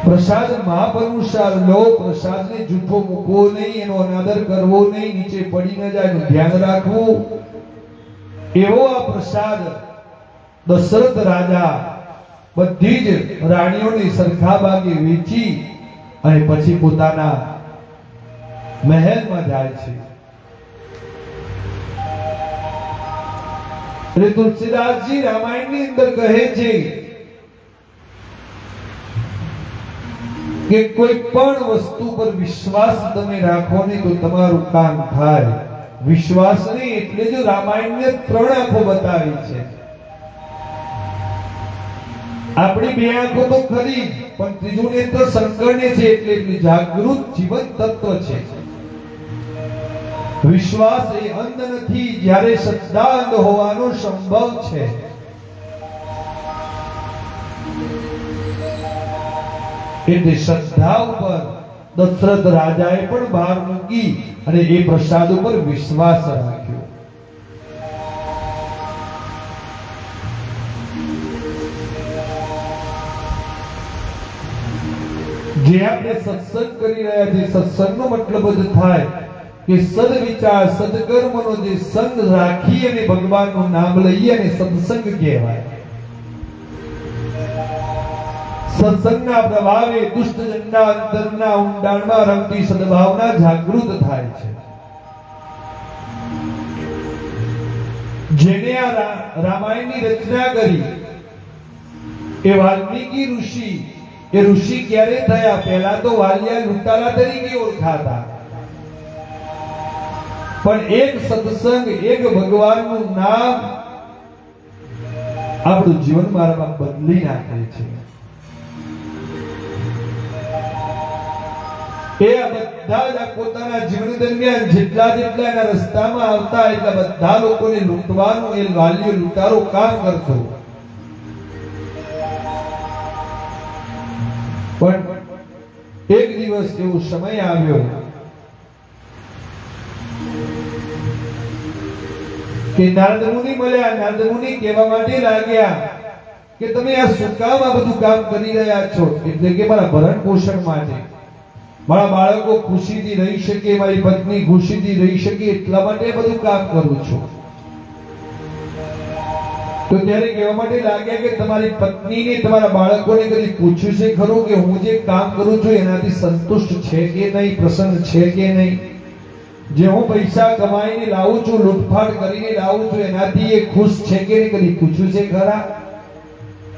પ્રસાદ મહાપરુષાર લો, પ્રસાદને જૂઠો મૂકવો નહીં, એનો અનાદર કરવો નહીં, નીચે પડી ન જાય એનું ધ્યાન રાખવું. એવો આ પ્રસાદ દશરથ રાજા બધી જ રાણીઓને સરખા ભાગે વેચી અને પછી પોતાના મહેલમાં જાય છે. એટલે તુલસીદાસજી રામાયણની અંદર કહે છે કે કોઈ પણ વસ્તુ પર વિશ્વાસ તમે રાખો ને તો તમારું કામ થાય. વિશ્વાસ નહીં એટલે જ રામાયણને 3 આંખો બતાવી છે. આપણી 2 આંખો તો ખરી, પણ ત્રીજું નેત્ર શંકરને છે એટલે એટલી જાગૃત જીવન તત્વ છે. વિશ્વાસ એ અંધ નથી, જ્યારે શ્રદ્ધા અંધ હોવાનો સંભવ છે. એટલે શ્રદ્ધા ઉપર દશરથ રાજાએ પણ ભાર મૂકી અને એ પ્રસાદ ઉપર વિશ્વાસ રાખ્યો. જે આપણે સત્સંગ કરી રહ્યા છીએ, સત્સંગનો મતલબ જ થાય કે સદવિચાર સદકર્મનો જે સંગ રાખી અને ભગવાનનું નામ લઈએ અને સત્સંગ કહેવાય. સત્સંગના પ્રભાવે દુષ્ટ જનના અંતરના ઊંડાણમાં રમતી સદભાવના જાગૃત થાય છે. જેને આ રામાયણની રચના કરી એ વાલ્મીકી ઋષિ, એ ઋષિ ક્યારે થયા? પહેલા તો વાલિયા લૂંટારા તરીકે ઓળખાતા, પણ એક સત્સંગ, એક ભગવાનનું નામ આપણું જીવન માર્ગમાં બદલી નાખે છે. એ બધા જ પોતાના જીવન દરમિયાન જેટલા એના રસ્તામાં આવતા એટલા બધા લોકોને લૂંટવાનું એ વાલિયો લૂંટારો કામ કરતો. પણ એક દિવસ એવો સમય આવ્યો કે નારદ મુનિ મળ્યા. નારદ મુનિ કહેવા માટે લાગ્યા કે તમે આ શું કામ આ બધું કામ કરી રહ્યા છો? એટલે કે મારા ભરણ પોષણ માટે, મારા બાળકો ખુશીથી રહી શકે, મારી પત્ની ખુશીથી રહી શકે, એટલા માટે બધું કામ કરું છું. તો ત્યારે કહેવા માટે લાગ્યા કે તમારી પત્નીને, તમારા બાળકોને કદી પૂછ્યું છે ખરું કે હું જે કામ કરું છું એનાથી સંતુષ્ટ છે કે નહીં, પ્રસન્ન છે કે નહીં? જે હું પૈસા કમાઈને લાવું છું, લૂંટફાટ કરીને લાવું છું, એનાથી એ ખુશ છે કે નહીં, કદી પૂછ્યું છે ખરા?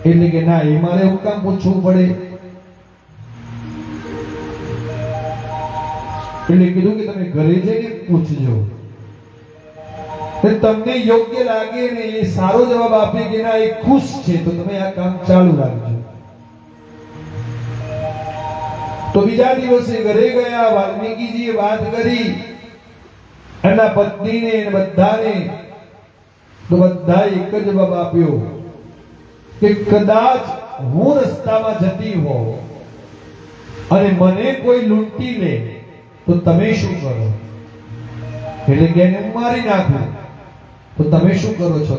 એટલે કે ના, એ મારે હું કામ પૂછવું પડે? એટલે કીધું કે તમે ઘરે જઈને પૂછજો, તમને યોગ્ય લાગે ને એ સારો જવાબ આપે કે ના એ ખુશ છે, તો તમે આ કામ ચાલુ રાખજો. તો બીજા દિવસે ઘરે ગયા, વાલ્મીકીજીએ વાત કરી એના પત્નીને બધાને, તો બધા એક જ જવાબ આપ્યો કે કદાચ હું રસ્તામાં જતી હોઉં અને મને કોઈ લૂંટી લે તો તમે શું કરો? એટલે કે એને મારી નાખું તો તમે શું કરો છો?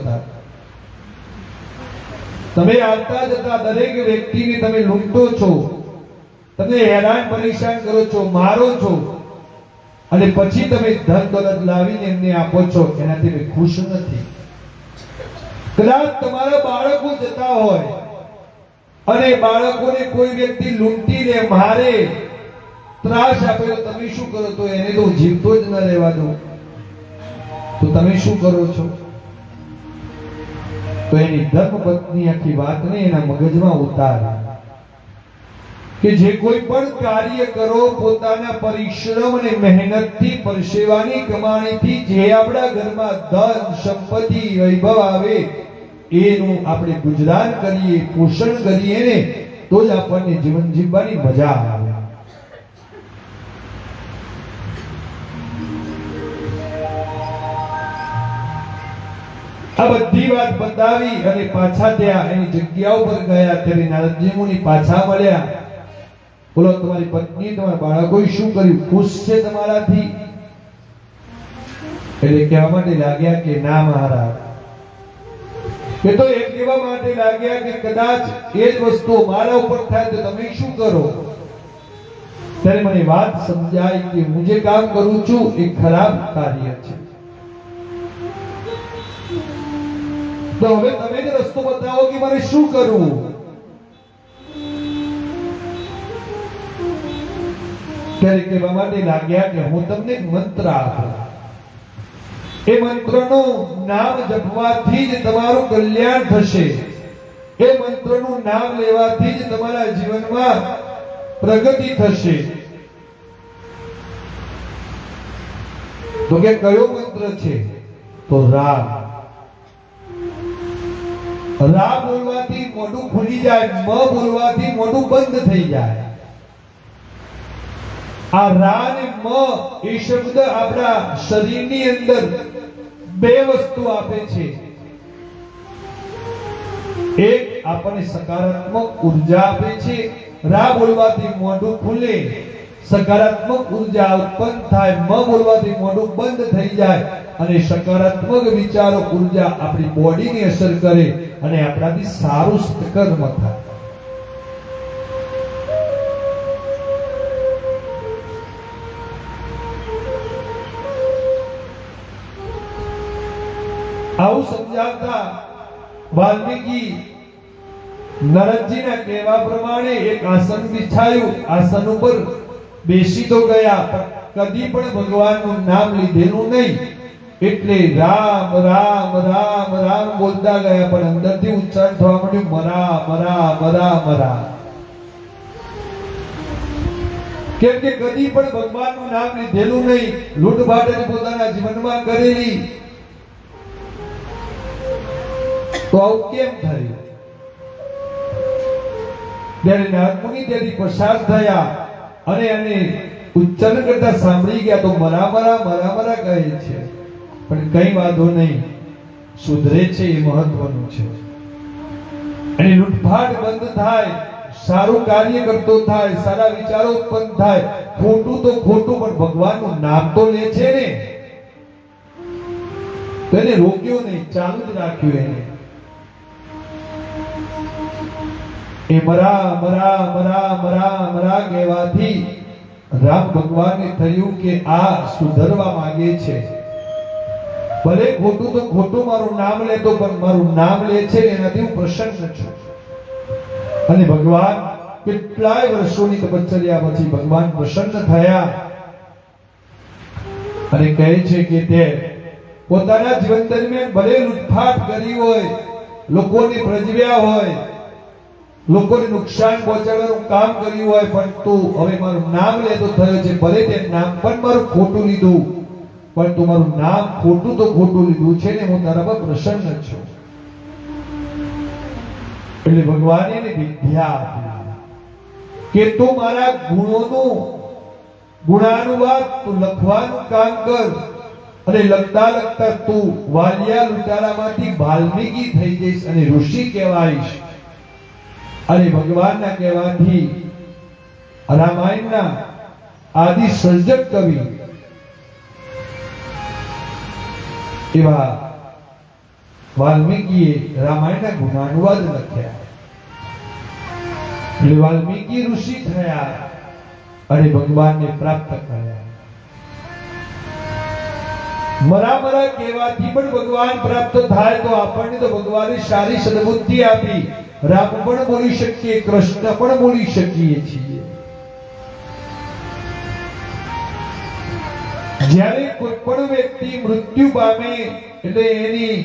તમે આવતા જતા દરેક વ્યક્તિને તમે લૂંટો છો, તમે હેરાન પરેશાન કરો છો, મારો છો, અને પછી તમે ધન દોલત લાવીને એમને આપો છો, એનાથી મેં ખુશ નથી. કદાચ તમારા બાળકો જતા હોય અને બાળકોને કોઈ વ્યક્તિ લૂંટી લે, મારે, ત્રાસ આપે, તો તમે શું કરો? તો એને તો જીવતો જ ન રહેવા દો, તો તમે શું કરો છો? તો એની ધર્મપત્ની આખી વાતને એના મગજમાં ઉતારે કે જે કોઈ પણ કાર્ય કરો પોતાના પરિશ્રમ અને મહેનતથી પરસેવાની કમાણીથી જે આપણા ઘરમાં ધન સંપત્તિ વૈભવ આવે એનું આપણે ગુજરાન કરીએ, પોષણ કરીએ ને તો જ આપણને જીવન જીવવાની મજા આવે. આ બધી વાત બતાવી અને પાછા ત્યાં એની જગ્યા ઉપર ગયા ત્યારે નારદજી મુનિ પાછા મળ્યા. બોલો, તમારી પત્ની તમારા બાળકોએ શું કર્યું? ખુશ છે તમારાથી? એટલે કહેવા માટે લાગ્યા કે ના મહારાજ. એ તો એ કહેવા માટે લાગ્યા કે કદાચ એ જ વસ્તુ મારા ઉપર થાય તો તમે શું કરો? ત્યારે મને વાત સમજાય કે હું જે કામ કરું છું એ ખરાબ કાર્ય છે. તો હવે તમે જ રસ્તો બતાવો કે મારે શું કરવું. ત્યારે કહેવા માટે લાગ્યા કે હું તમને મંત્ર આપું. એ મંત્રનું નામ જપવાથી જ તમારું કલ્યાણ થશે. એ મંત્રનું નામ લેવાથી જ તમારા જીવનમાં પ્રગતિ થશે. તો કે કયો મંત્ર છે? તો રામ. રા બોલવાથી મોઢું ખુલી જાય, મ બોલવાથી મોઢું બંધ થઈ જાય. આ રા અને મ એ શબ્દ આપણા શરીરની અંદર બે વસ્તુ આપે છે. એક આપણને સકારાત્મક ઉર્જા આપે છે. રા બોલવાથી મોઢું ખુલે, સકારાત્મક ઉર્જા ઉત્પન્ન થાય. મ બોલવાથી મોઢું બંધ થઈ જાય અને સકારાત્મક વિચારો ઉર્જા આપણી બોડીને અસર કરે અને આપણાથી સારું કર્મ થાય. આવું સમજાવતા વાલ્મીકી નારદજીના કહેવા પ્રમાણે એક આસન બિછાયું. આસન ઉપર બેસી તો ગયા પણ કદી પણ ભગવાનનું નામ લીધેલું નહીં. એટલે રામ રામ રામ રામ બોલતા ગયા પણ અંદરથી ઉચ્ચારણ થવા માંડ્યું મરા મરા મરા મરા. કેમ કે કદી પણ ભગવાનનું નામ લીધેલું નહીં, લૂંટફાટ પોતાના જીવનમાં કરેલી. તો આવું કેમ થયું? ત્યારે નારદ મુનિ ત્યાંથી પસાર થયા અને એને ઉચ્ચારણ કરતા સાંભળી ગયા તો મરા મરા મરા મરા કહે છે. પણ કઈ વાંધો નહીં, સુધરે છે એ મહત્વનું છે. અને લૂંટફાટ બંધ થાય, સારું કાર્ય કરતો થાય, સારા વિચારો ઉત્પન્ન થાય. ખોટું તો ખોટું પણ ભગવાનનું નામ તો લે છે ને. તેને રોક્યો નહીં, ચાલુ જ રાખ્યું. એને એ મરા મરા મરા મરા મરા કહેવાથી રામ ભગવાનને થયું કે આ સુધરવા માંગે છે. ભલે ખોટું તો ખોટું મારું નામ લેતો પણ મારું નામ લે છે એનાથી હું પ્રસન્ન છું. અને ભગવાન કેટલાય વર્ષોની તપશ્ચર્યા પછી ભગવાન પ્રસન્ન થયા અને કહે છે કે તે પોતાના જીવન દરમિયાન ભલે લૂંટફાટ કરી હોય, લોકોને પ્રજવ્યા હોય, લોકોને નુકસાન પહોંચાડવાનું કામ કર્યું હોય, પણ તું હવે મારું નામ લેતો થયો છે. ભલે તે નામ પણ મારું ખોટું લીધું પણ તું મારું નામ ખોટું તો ખોટું લીધું છે ને હું તારા પર પ્રસન્ન છું. એટલે ભગવાને એને વિદ્યા આપી કે તું મારા ગુણોનું ગુણાનુવાદ તું લખવાનું કામ કર અને લખતા લખતા તું વાલિયા લૂંટારામાંથી વાલ્મીકી થઈ જઈશ અને ઋષિ કહેવાઈશ. અને ભગવાનના કહેવાથી રામાયણના આદિ સર્જક કવિ એવા વાલ્મીકીએ રામાયણના ગુણાનુવાદ લખ્યા. એટલે વાલ્મીકી ઋષિ થયા અને ભગવાનને પ્રાપ્ત કર્યા. મરા મરા કહેવાથી પણ ભગવાન પ્રાપ્ત થાય તો આપણને તો ભગવાને સારી સદબુદ્ધિ આપી. રામ પણ બોલી શકીએ, કૃષ્ણ પણ બોલી શકીએ છીએ. જ્યારે કોઈ પણ વ્યક્તિ મૃત્યુ પામે એટલે એની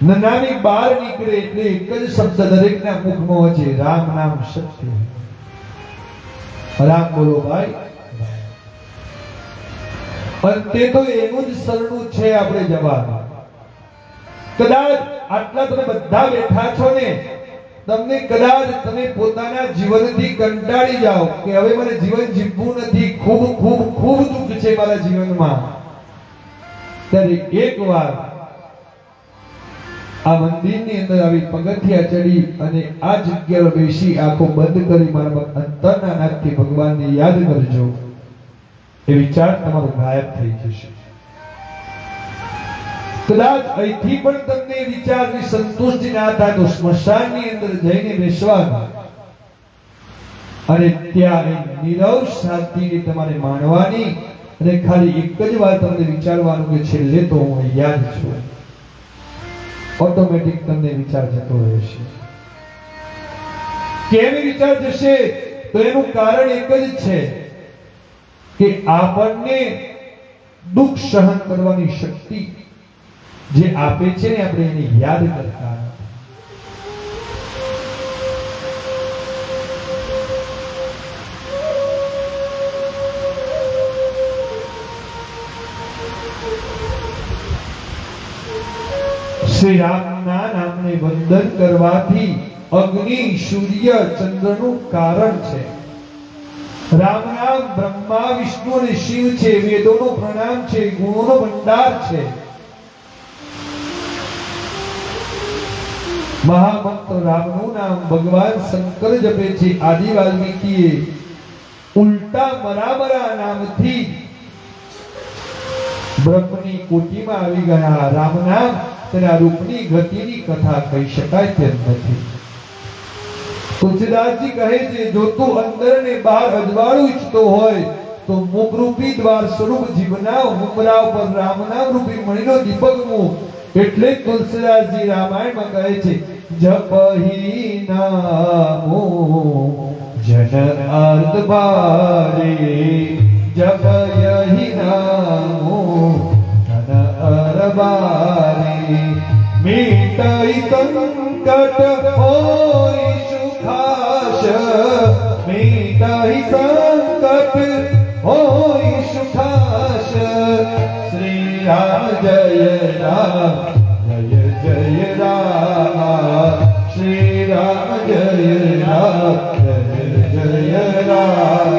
નનામી બહાર નીકળે એટલે એક જ શબ્દ દરેકના મુખમાં હોય છે, રામ નામ સત્ય. રામ બોલો ભાઈ. અંતે તો એનું જ શરણું છે આપણે જવાનું. કદાચ આટલા તમે બધા બેઠા છો ને, તમને કદાચ તમે પોતાના જીવનથી કંટાળી જાઓ કે હવે મને જીવન જીવવું નથી, ખૂબ ખૂબ ખૂબ દુઃખ છે મારા જીવનમાં, ત્યારે એકવાર આ મંદિરની અંદર આવી પગથિયા ચડી અને આ જગ્યાએ બેસી આંખો બંધ કરી મારા અંતરના નાદથી ભગવાનને યાદ કરજો. એ વિચાર તમારો ગાયબ થઈ જશે. કદાચ અહીંથી પણ તમને વિચારની સંતુષ્ટિ ના થાય તો સ્મશાનની અંદર જઈને બેસવાનું અને ત્યાં નીરવ શાંતિને તમારે માણવાની અને ખાલી એક જ વાર તમને વિચારવાનું કે છેલ્લે તો હું યાદ છું. ઓટોમેટિક તમને વિચાર જતો રહેશે. કેમ વિચાર જશે? તો એનું કારણ એક જ છે કે આપણને દુઃખ સહન કરવાની શક્તિ જે આપે છે ને, આપણે એને યાદ કરતા નથી. શ્રી રામના નામને વંદન કરવાથી અગ્નિ, સૂર્ય, ચંદ્રનું કારણ છે. રામ નામ બ્રહ્મા, વિષ્ણુ અને શિવ છે. વેદોનો પ્રણામ છે, ગુણોનો ભંડાર છે. મહામંત્ર રામનું નામ ભગવાન શંકર જપે છે. આદિ વાલ્મીકીએ ઉલટા મરામરા નામથી બ્રહ્મની કોટીમાં આવી ગયા. રામ નામ તેના રૂપની ગતિની કથા કહી શકાય તેમ નથી. તુલસીદાસજી કહે છે, જો તું અંદર ને બહાર અજવાળું ઈચ્છતો હોય તો મુખરૂપી દ્વાર સ્વરૂપ જીવના ઉમરા ઉપર રામ નામ રૂપી મણીનો દીપક મૂક. એટલે તુલસીદાસજી રામાયણમાં કહે છે, જપહી નામો જન અર્ધ બારે, જપયહી નામો જન અર્ધ બારે, મીટઈ સંકટ હોય સુખાશ, મીટઈ સંકટ હોય સુખાશ. શ્રી રામ જય રામ, જય જય રામ, શ્રી રામ જય રામ, જય જય રામ.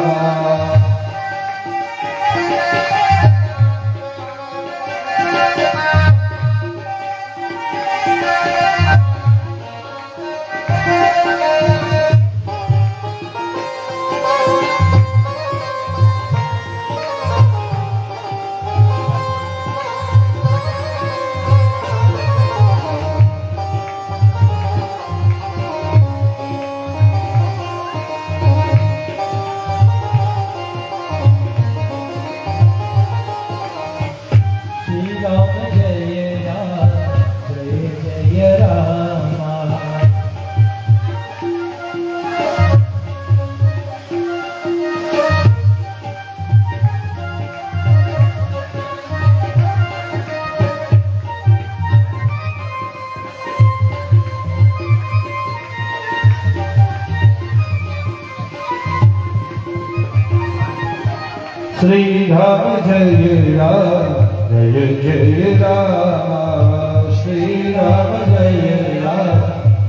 श्री राम जय राम, जय जय राम, श्री राम जय राम,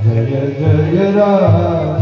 जय जय राम.